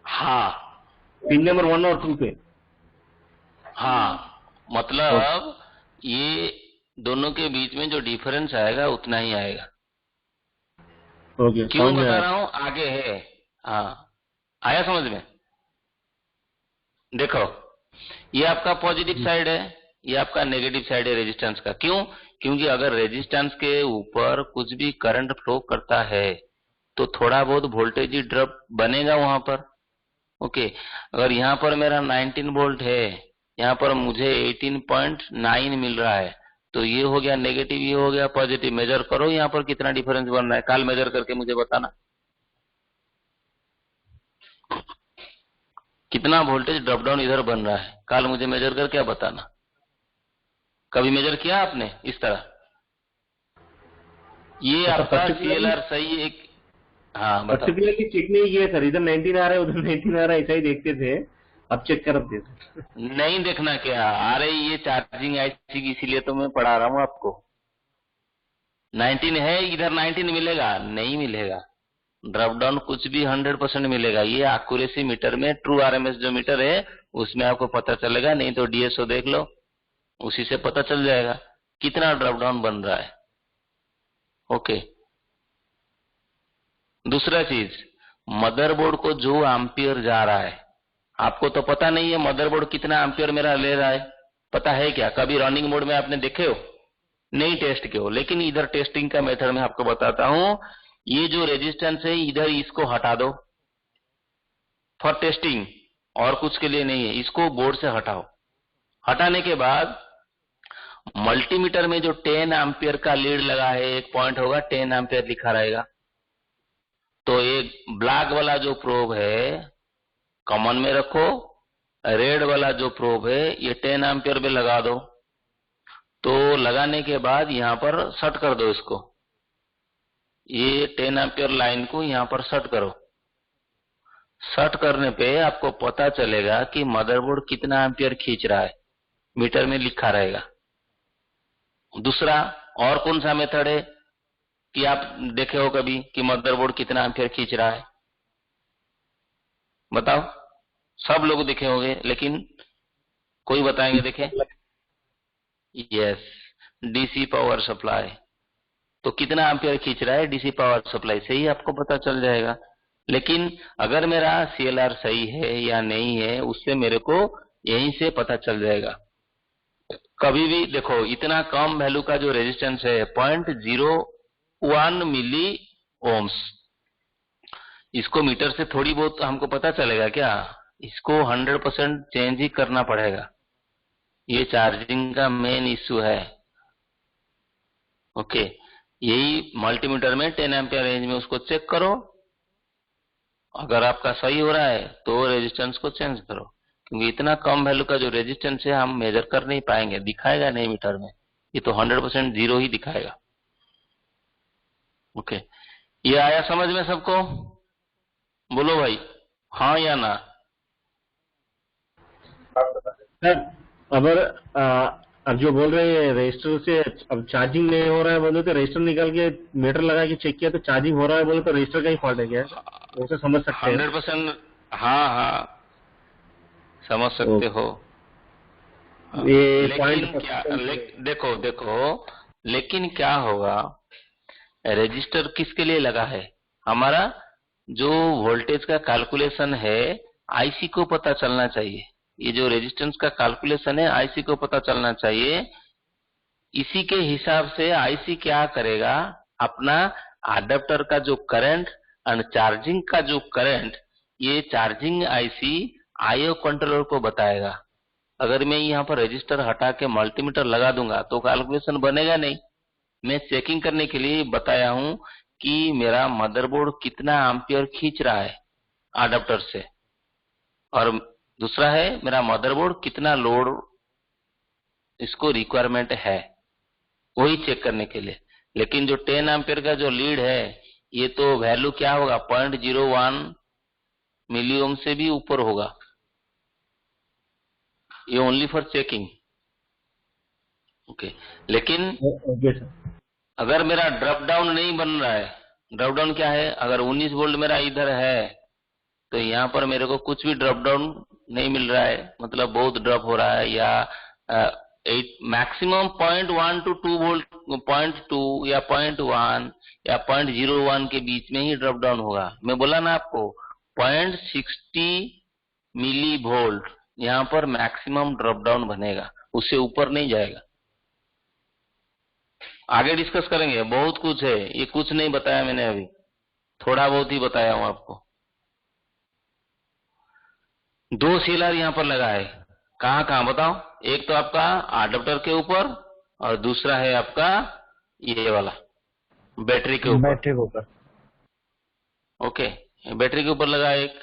हाँ,
पिन नंबर 1 और 2 पे।
हाँ, मतलब ये दोनों के बीच में जो डिफरेंस आएगा उतना ही आएगा।
ओके,
क्यों बता रहा हूं? आगे है। हाँ, आया समझ में? देखो ये आपका पॉजिटिव साइड है, ये आपका नेगेटिव साइड है रेजिस्टेंस का। क्यों? क्योंकि अगर रेजिस्टेंस के ऊपर कुछ भी करंट फ्लो करता है तो थोड़ा बहुत वोल्टेज ड्रॉप बनेगा वहां पर। ओके, अगर यहाँ पर मेरा 19 वोल्ट है, यहाँ पर मुझे 18.9 मिल रहा है, तो ये हो गया नेगेटिव, ये हो गया पॉजिटिव। मेजर करो यहाँ पर कितना डिफरेंस बन रहा है, कल मेजर करके मुझे बताना कितना वोल्टेज ड्रॉप डाउन इधर बन रहा है, कल मुझे मेजर कर क्या बताना। कभी मेजर किया आपने इस तरह? ये आपका CLR सही एक, हाँ बताओ।
पर्टिकुलरली चेक नहीं किया सर, इधर 19 आ रहा है उधर 19 आ रहा है, ऐसा ही देखते थे, अब चेक कर देते।
नहीं देखना क्या आ रही, ये चार्जिंग ऐसी इसीलिए तो मैं पढ़ा रहा हूँ आपको। 19 है इधर 19 मिलेगा? नहीं मिलेगा। ड्रॉप डाउन कुछ भी 100% मिलेगा। ये एक्यूरेसी मीटर में ट्रू RMS जो मीटर है उसमें आपको पता चलेगा, नहीं तो DSO देख लो, उसी से पता चल जाएगा कितना ड्रॉप डाउन बन रहा है। ओके, दूसरा चीज, मदरबोर्ड को जो एम्पियर जा रहा है, आपको तो पता नहीं है मदरबोर्ड कितना एम्पियर मेरा ले रहा है, पता है क्या? कभी रनिंग मोड में आपने देखे हो? नहीं टेस्ट किए हो, लेकिन इधर टेस्टिंग का मेथड में आपको बताता हूं। ये जो रेजिस्टेंस है इधर इसको हटा दो फॉर टेस्टिंग, और कुछ के लिए नहीं है, इसको बोर्ड से हटाओ। हटाने के बाद मल्टीमीटर में जो 10 एम्पियर का लीड लगा है, एक पॉइंट होगा 10 एम्पियर लिखा रहेगा, तो एक ब्लैक वाला जो प्रोब है कॉमन में रखो, रेड वाला जो प्रोब है ये 10 एम्पियर में लगा दो। तो लगाने के बाद यहाँ पर सेट कर दो इसको, ये 10 एम्पियर लाइन को यहाँ पर सेट करो। सेट करने पे आपको पता चलेगा कि मदरबोर्ड कितना एम्पियर खींच रहा है, मीटर में लिखा रहेगा। दूसरा और कौन सा मेथड है? कि आप देखे हो कभी कि मदरबोर्ड कितना एम्पियर खींच रहा है? बताओ, सब लोग देखे होंगे, लेकिन कोई बताएंगे? देखे? Yes, DC power supply. तो कितना एम्पियर खींच रहा है डीसी पावर सप्लाई से ही आपको पता चल जाएगा। लेकिन अगर मेरा सीएलआर सही है या नहीं है, उससे मेरे को यहीं से पता चल जाएगा। कभी भी देखो, इतना कम वैल्यू का जो रेजिस्टेंस है 0.01 मिली ओम्स, इसको मीटर से थोड़ी बहुत हमको पता चलेगा क्या? इसको 100% चेंज ही करना पड़ेगा। ये चार्जिंग का मेन इश्यू है। ओके, यही मल्टीमीटर में 10 एम्पियर रेंज में उसको चेक करो। अगर आपका सही हो रहा है तो रेजिस्टेंस को चेंज करो, क्योंकि इतना कम वैल्यू का जो रेजिस्टेंस है हम मेजर कर नहीं पाएंगे, दिखाएगा नहीं मीटर में, ये तो 100% जीरो ही दिखाएगा। ओके, ये आया समझ में सबको? बोलो भाई, हाँ या ना?
सर अगर अब जो बोल रहे हैं रजिस्टर से अब चार्जिंग नहीं हो रहा है बोले तो रजिस्टर निकाल के मीटर लगा के चेक किया तो चार्जिंग हो रहा है बोले तो रजिस्टर का ही फॉल्ट है क्या? उसे समझ सकते हैं
100%। हाँ हाँ, समझ सकते हो।
ये
लेकिन
पॉइंट
क्या देखो, लेकिन क्या होगा, रजिस्टर किसके लिए लगा है? हमारा जो वोल्टेज का कैलकुलेशन है आईसी को पता चलना चाहिए। ये जो रेजिस्टेंस का कैलकुलेशन है आईसी को पता चलना चाहिए। इसी के हिसाब से आईसी क्या करेगा, अपना अडेप्टर का जो करंट और चार्जिंग का जो करंट, ये चार्जिंग आईसी आईओ कंट्रोलर को बताएगा। अगर मैं यहाँ पर रजिस्टर हटा के मल्टीमीटर लगा दूंगा तो कैलकुलेशन बनेगा नहीं। मैं चेकिंग करने के लिए बताया हूं कि मेरा मदरबोर्ड कितना एम्पियर खींच रहा है अडेप्टर से, और दूसरा है मेरा मदरबोर्ड कितना लोड इसको रिक्वायरमेंट है, वही चेक करने के लिए। लेकिन जो 10 एम्पियर का जो लीड है, ये तो वैल्यू क्या होगा, 0.01 मिली ओम से भी ऊपर होगा। ये ओनली फॉर चेकिंग। ओके, लेकिन
ओके सर।
अगर मेरा ड्रॉप डाउन नहीं बन रहा है, ड्रॉप डाउन क्या है, अगर 19 वोल्ट मेरा इधर है तो यहाँ पर मेरे को कुछ भी ड्रॉप डाउन नहीं मिल रहा है, मतलब बहुत ड्रॉप हो रहा है, या मैक्सिमम 0.1 to 2 वोल्ट, 0.2 या 0.1 या 0.01 के बीच में ही ड्रॉप डाउन होगा। मैं बोला ना आपको 0.60 मिली वोल्ट यहाँ पर मैक्सिमम ड्रॉप डाउन बनेगा, उससे ऊपर नहीं जाएगा। आगे डिस्कस करेंगे, बहुत कुछ है, ये कुछ नहीं बताया मैंने अभी, थोड़ा बहुत ही बताया हूं आपको। 2 सीलर यहाँ पर लगा है, कहाँ कहाँ बताओ? एक तो आपका अडेप्टर के ऊपर और दूसरा है आपका ये वाला बैटरी के ऊपर।
बैटरी के ऊपर।
ओके, बैटरी के ऊपर लगा है एक,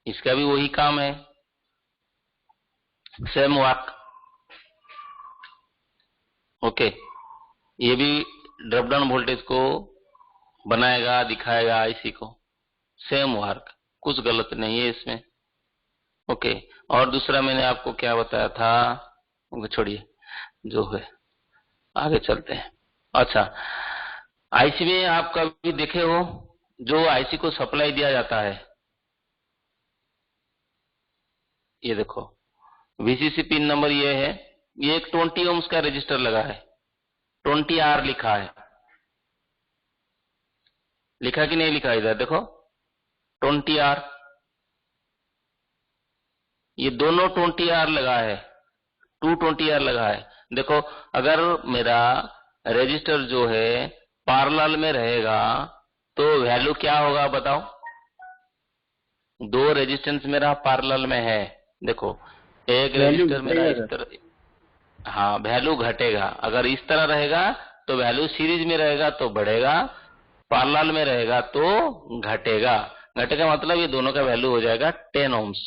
इसका भी वही काम है, सेम वर्क। ओके, ये भी ड्रॉप डाउन वोल्टेज को बनाएगा, दिखाएगा आईसी को, सेम वर्क, कुछ गलत नहीं है इसमें। ओके, और दूसरा मैंने आपको क्या बताया था, छोड़िए जो है, आगे चलते हैं। अच्छा, आईसी में आप कभी देखे हो जो आईसी को सप्लाई दिया जाता है, ये देखो वीसीसी पिन नंबर ये है, ये एक 20 ओम्स का रजिस्टर लगा है, 20R लिखा है, लिखा कि नहीं लिखा? इधर देखो 20R, ये दोनों 20R लगा है, 220R लगा है। देखो, अगर मेरा रजिस्टर जो है पैरेलल में रहेगा तो वैल्यू क्या होगा बताओ? 2 रेजिस्टेंस मेरा पैरेलल में है, देखो एक रजिस्टर मेरा इस तरह, हाँ वैल्यू घटेगा। अगर इस तरह रहेगा तो वैल्यू सीरीज में रहेगा तो बढ़ेगा, पैरेलल में रहेगा तो घटेगा। घटेगा मतलब ये दोनों का वैल्यू हो जाएगा 10 ओम्स।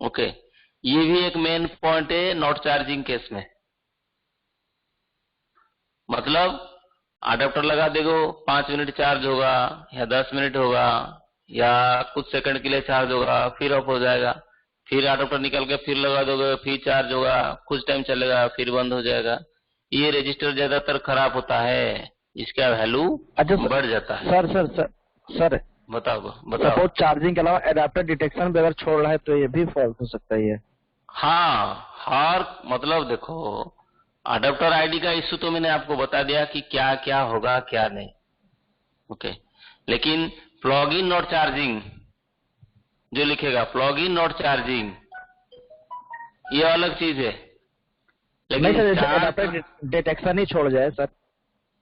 ओके, ये भी एक मेन पॉइंट है नॉट चार्जिंग केस में। मतलब अडेप्टर लगा देगो, 5 मिनट चार्ज होगा या 10 मिनट होगा या कुछ सेकंड के लिए चार्ज होगा, फिर ऑफ हो जाएगा, फिर अडेप्टर निकाल के फिर लगा दोगे, फिर चार्ज होगा, कुछ टाइम चलेगा, फिर बंद हो जाएगा। ये रजिस्टर ज्यादातर खराब होता है, इसका वैल्यू
अच्छा
बढ़ जाता है।
सर सर सर सर
बताओ
सपोज चार्जिंग के अलावा एडाप्टर डिटेक्शन भी अगर छोड़ रहा है तो ये भी फॉल्ट हो सकता है ये।
हाँ, हर मतलब देखो, अडेप्टर आईडी का इश्यू तो मैंने आपको बता दिया कि क्या क्या होगा क्या नहीं, ओके। लेकिन प्लग इन नॉट चार्जिंग जो लिखेगा, प्लग इन नॉट चार्जिंग, ये अलग चीज है।
नहीं सर, जैसे एडाप्टर डिटेक्शन ही छोड़ जाए सर,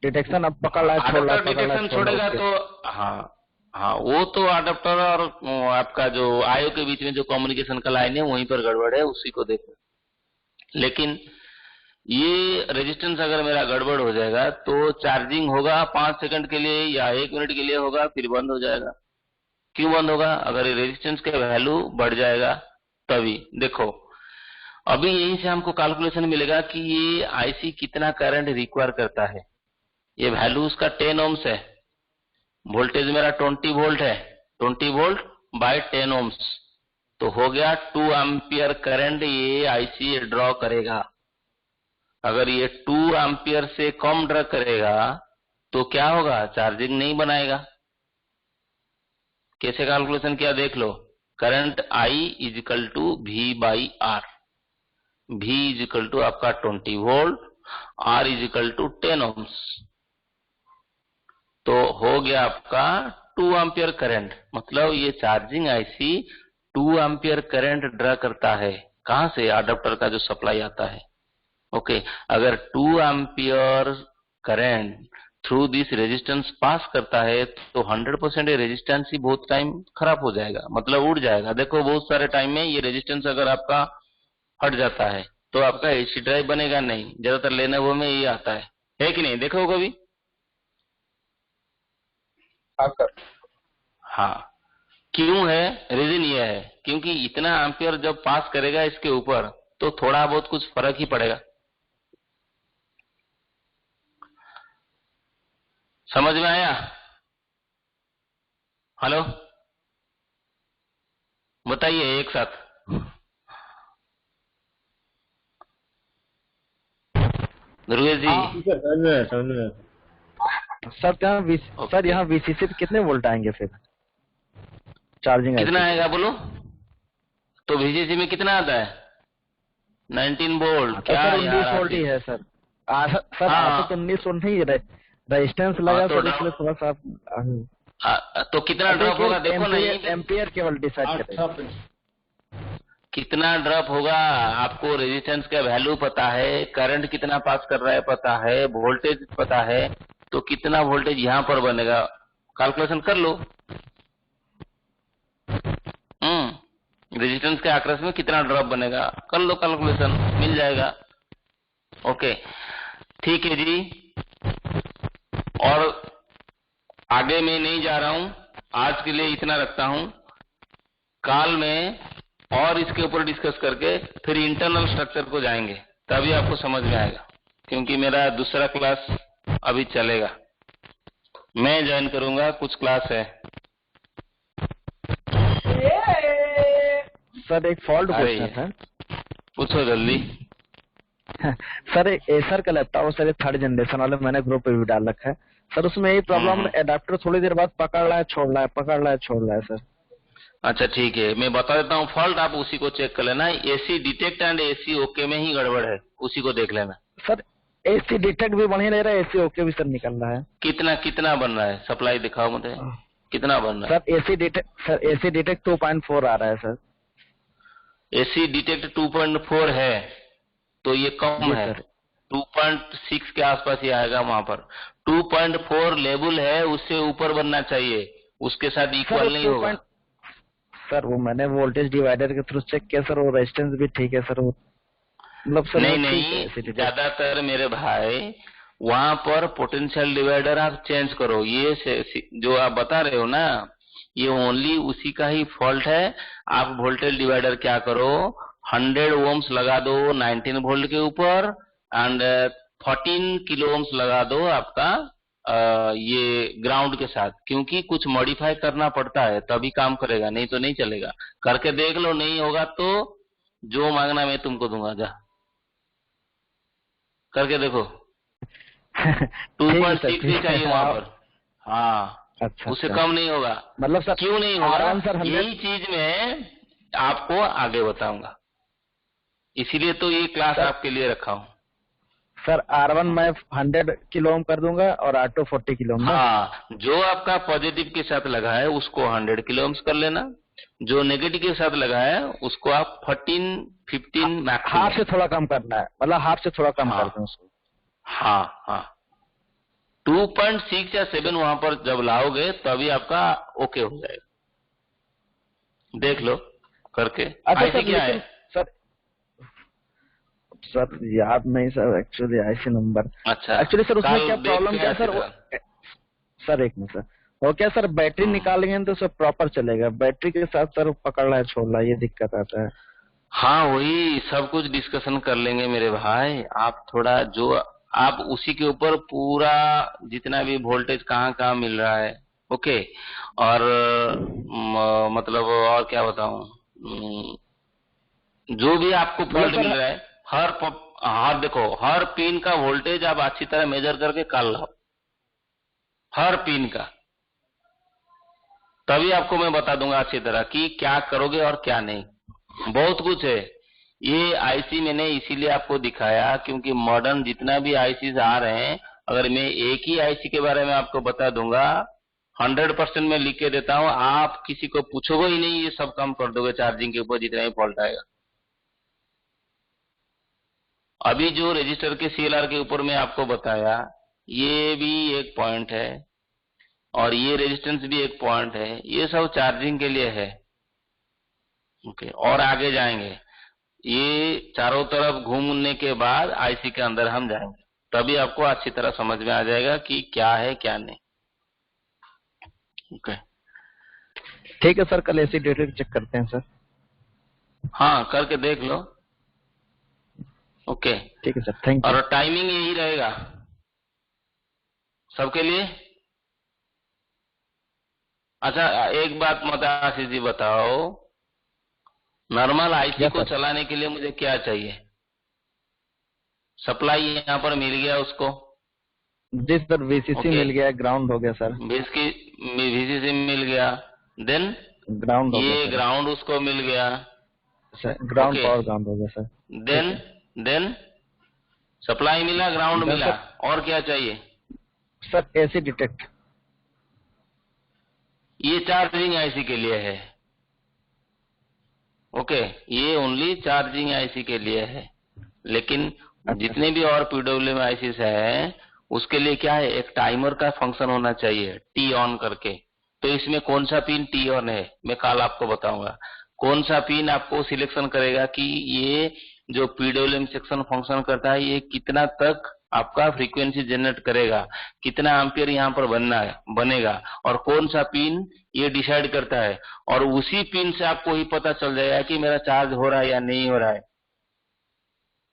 डिटेक्शन अब पकड़ रहा है, छोड़ रहा है,
अडेप्टर डिटेक्शन छोड़ेगा तो हाँ हाँ, वो तो अडेप्टर और आपका जो आईओ के बीच में जो कम्युनिकेशन का लाइन है वहीं पर गड़बड़ है, उसी को देखो। लेकिन ये रेजिस्टेंस अगर मेरा गड़बड़ हो जाएगा तो चार्जिंग होगा 5 सेकंड के लिए या 1 मिनट के लिए होगा, फिर बंद हो जाएगा। क्यों बंद होगा? अगर ये रेजिस्टेंस का वैल्यू बढ़ जाएगा तभी। देखो अभी यहीं से हमको कैलकुलेशन मिलेगा कि ये आईसी कितना करंट रिक्वायर करता है। ये वैल्यू उसका 10 ओम्स है, वोल्टेज मेरा 20 वोल्ट है, 20 वोल्ट बाय 10 ओम्स, तो हो गया 2 एम्पियर करंट ये आईसी ड्रॉ करेगा। अगर ये 2 एम्पियर से कम ड्रॉ करेगा तो क्या होगा? चार्जिंग नहीं बनाएगा। कैसे कैलकुलेशन किया देख लो, current I is equal to V by R, V is equal to आपका 20 volt, R is equal to 10 ohms, तो हो गया आपका 2 एम्पियर करंट। मतलब ये charging IC 2 ampere current draw करता है। कहां से? अडेप्टर का जो सप्लाई आता है, ओके। अगर 2 ampere current through this resistance pass करता है तो 100% ये रेजिस्टेंस ही बहुत टाइम खराब हो जाएगा, मतलब उड़ जाएगा। देखो बहुत सारे टाइम में ये रेजिस्टेंस अगर आपका हट जाता है तो आपका एसी ड्राइव बनेगा नहीं, ज्यादातर लेनोवो में ये आता है कि नहीं? देखो कभी। हाँ, क्यों है? रीजन ये है क्योंकि इतना एम्पियर जब पास करेगा इसके ऊपर तो थोड़ा बहुत कुछ फर्क ही पड़ेगा। समझ में आया? हेलो, बताइए एक साथ। दुर्गेश जी।
समझ में
सर सर यहाँ वीसीसी पे कितने वोल्ट आएंगे फिर चार्जिंग?
कितना आएगा बोलो तो? वीसीसी में कितना आता है? 19 वोल्ट। क्या
सर
यार
19 वोल्ट ही है सर। सर
हाँ,
तो 19 वोल्ट नहीं है, रेजिस्टेंस लगा
तो
सर, इसलिए थोड़ा सा
तो कितना ड्रॉप होगा देखो नहीं,
एम्पियर केवल डिसाइड करें।
कितना ड्रॉप होगा आपको रेजिस्टेंस का वैल्यू पता है, करंट कितना पास कर रहा है पता है, वोल्टेज पता है, तो कितना वोल्टेज यहाँ पर बनेगा कैलकुलेशन कर लो। रेजिस्टेंस के आक्रस में कितना ड्रॉप बनेगा कर लो कैलकुलेशन, मिल जाएगा। ओके ठीक है जी। और आगे मैं नहीं जा रहा हूं, आज के लिए इतना रखता हूं। कल में और इसके ऊपर डिस्कस करके फिर इंटरनल स्ट्रक्चर को जाएंगे, तभी आपको समझ में आएगा, क्योंकि मेरा दूसरा क्लास अभी चलेगा, मैं ज्वाइन करूंगा, कुछ क्लास है।
सर एक फॉल्ट क्वेश्चन है,
पूछो जल्दी।
सर एसर का लैपटॉप सर 3rd जनरेशन वाले मैंने ग्रुप पे भी डाल रखा है सर, उसमें यही प्रॉब्लम, एडाप्टर थोड़ी देर बाद पकड़ रहा है छोड़ रहा है, पकड़ रहा है छोड़ रहा है सर।
अच्छा ठीक है, मैं बता देता हूँ फॉल्ट, आप उसी को चेक कर लेना। AC detect and AC okay में ही गड़बड़ है, उसी को देख लेना।
सर एसी डिटेक्ट भी बढ़िया नहीं रहा है, एसी ओके भी सर निकल रहा है।
कितना कितना बन रहा है? सप्लाई दिखाओ मुझे, कितना बन रहा है?
सर एसी डिटेक्ट 2.4 आ रहा है सर।
एसी डिटेक्ट 2.4 है तो ये कम है, 2.6 के आसपास ही आएगा वहां पर। 2.4 लेवल है, उससे ऊपर बनना चाहिए, उसके साथ इक्वल नहीं होगा।
सर वो मैंने वोल्टेज डिवाइडर के थ्रू चेक किया सर, वो रेजिस्टेंस भी ठीक है सर, वो मतलब सर
नहीं ज्यादातर मेरे भाई वहां पर पोटेंशियल डिवाइडर आप चेंज करो। ये जो आप बता रहे हो ना, ये ओनली उसी का ही फॉल्ट है। आप वोल्टेज डिवाइडर क्या करो, 100 ओम्स लगा दो 19 वोल्ट के ऊपर एंड 14 किलो ओम्स लगा दो आपका ये ग्राउंड के साथ, क्योंकि कुछ मॉडिफाई करना पड़ता है तभी काम करेगा, नहीं तो नहीं चलेगा। करके देख लो, नहीं होगा तो जो मांगना मैं तुमको दूंगा, जा करके देखो। 2.6 ही चाहिए वहाँ पर। हाँ,
अच्छा,
उससे
अच्छा।
कम नहीं होगा।
मतलब सर
क्यों नहीं होगा?
R1 सर 100
यही चीज मैं आपको आगे बताऊंगा, इसीलिए तो ये क्लास
सर,
आपके लिए रखा हूँ।
सर R1 मैं 100 किलो ओम कर दूंगा और R2 40 किलो ओम ना?
हाँ, जो आपका पॉजिटिव के साथ लगा है उसको 100 किलो ओम्स कर लेना, जो नेगेटिव के साथ लगा है उसको आप 14, 15 मैक्सिमम।
हाफ से थोड़ा कम करना है, मतलब हाफ से थोड़ा कम
हाँ,
कर दूं उसको।
हाँ, हाँ, 2.6 या 7 वहां पर जब लाओगे तभी आपका ओके हो जाएगा। देख लो करके।
अच्छा
आईसी
सर,
क्या
लेकिन
है?
सर याद नहीं सर, एक्चुअली आईसी नंबर।
अच्छा,
एक्चुअली सर उसमें
कल
क्या
देख
प्रॉब्लम
के
क्या है
अच्छी
सर
तरह।
सर एक मिनट सर, वो क्या सर बैटरी निकालेंगे तो सब प्रॉपर चलेगा, बैटरी के साथ सर पकड़ रहा है छोड़ रहा है, ये दिक्कत आता है।
हाँ, वही सब कुछ डिस्कशन कर लेंगे मेरे भाई। आप थोड़ा जो आप उसी के ऊपर पूरा जितना भी वोल्टेज कहाँ कहाँ मिल रहा है, ओके। और मतलब और क्या बताऊं, जो भी आपको
मतलब
फॉल्ट मिल
सर
रहा है, हर देखो हर पिन का वोल्टेज आप अच्छी तरह मेजर करके कल लाओ, हर पिन का। तभी आपको मैं बता दूंगा अच्छी तरह कि क्या करोगे और क्या नहीं। बहुत कुछ है। ये आईसी मैंने इसीलिए आपको दिखाया क्योंकि मॉडर्न जितना भी आईसी आ रहे हैं, अगर मैं एक ही आईसी के बारे में आपको बता दूंगा, 100% में लिख के देता हूं, आप किसी को पूछोगे ही नहीं, ये सब काम कर दोगे चार्जिंग के ऊपर जितना ही फॉल्ट आएगा। अभी जो रजिस्टर के सीएलआर के ऊपर मैं आपको बताया, ये भी एक पॉइंट है और ये रेजिस्टेंस भी एक पॉइंट है, ये सब चार्जिंग के लिए है, ओके। और आगे जाएंगे, ये चारों तरफ घूमने के बाद आईसी के अंदर हम जाएंगे, तभी आपको अच्छी तरह समझ में आ जाएगा कि क्या है क्या नहीं, ओके।
ठीक है सर, कल ऐसी डेटा चेक करते हैं सर।
हाँ, करके देख लो, ओके।
ठीक है सर, थैंक यू।
और टाइमिंग यही रहेगा सबके लिए। अच्छा, एक बात मत आशीष जी बताओ, नॉर्मल आईसी
यस
को
सर।
चलाने के लिए मुझे क्या चाहिए? सप्लाई यहाँ पर मिल गया उसको,
जी सर, वीसीसी
ओके।
मिल गया, ग्राउंड हो गया सर।
वीसीसी मिल गया, देन
ग्राउंड हो गया
ये
सर।
ग्राउंड उसको मिल गया,
sir ground,
okay.
Power ground हो गया सर।
देन सप्लाई मिला, ग्राउंड
देन
मिला,
सर,
और क्या चाहिए?
Sir AC detect.
ये चार्जिंग आईसी के लिए है, ओके। ये ओनली चार्जिंग आईसी के लिए है, लेकिन जितने भी और पीडब्ल्यूएम आईसी है उसके लिए क्या है, एक टाइमर का फंक्शन होना चाहिए, टी ऑन करके। तो इसमें कौन सा पिन टी ऑन है मैं कल आपको बताऊंगा। कौन सा पिन आपको सिलेक्शन करेगा कि ये जो पीडब्ल्यूएम सेक्शन फंक्शन करता है, ये कितना तक आपका फ्रीक्वेंसी जनरेट करेगा, कितना एम्पियर यहाँ पर बनेगा, और कौन सा पिन ये डिसाइड करता है। और उसी पिन से आपको ही पता चल जाएगा कि मेरा चार्ज हो रहा है या नहीं हो रहा है,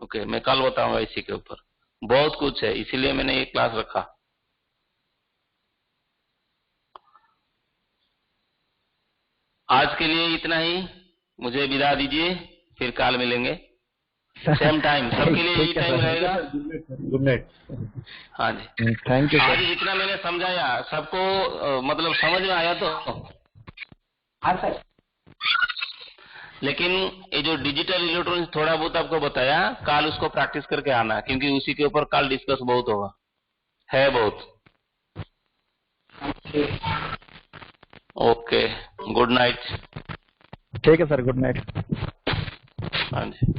ओके। मैं कल बताऊंगा इसी के ऊपर, बहुत कुछ है, इसीलिए मैंने ये क्लास रखा। आज के लिए इतना ही, मुझे विदा दीजिए, फिर कल मिलेंगे सेम टाइम, सबके लिए यही
ठीक है
टाइम
सर।
रहेगा।
Good night.
हाँ जी,
थैंक यू
आज
सर।
जितना मैंने समझाया सबको मतलब समझ में आया तो?
हाँ सर।
लेकिन ये जो डिजिटल इलेक्ट्रॉनिक्स थोड़ा बहुत आपको बताया, कल उसको प्रैक्टिस करके आना, क्योंकि उसी के ऊपर कल डिस्कस बहुत होगा, है बहुत। Okay, good night.
ठीक है सर, गुड नाइट।
हाँ जी।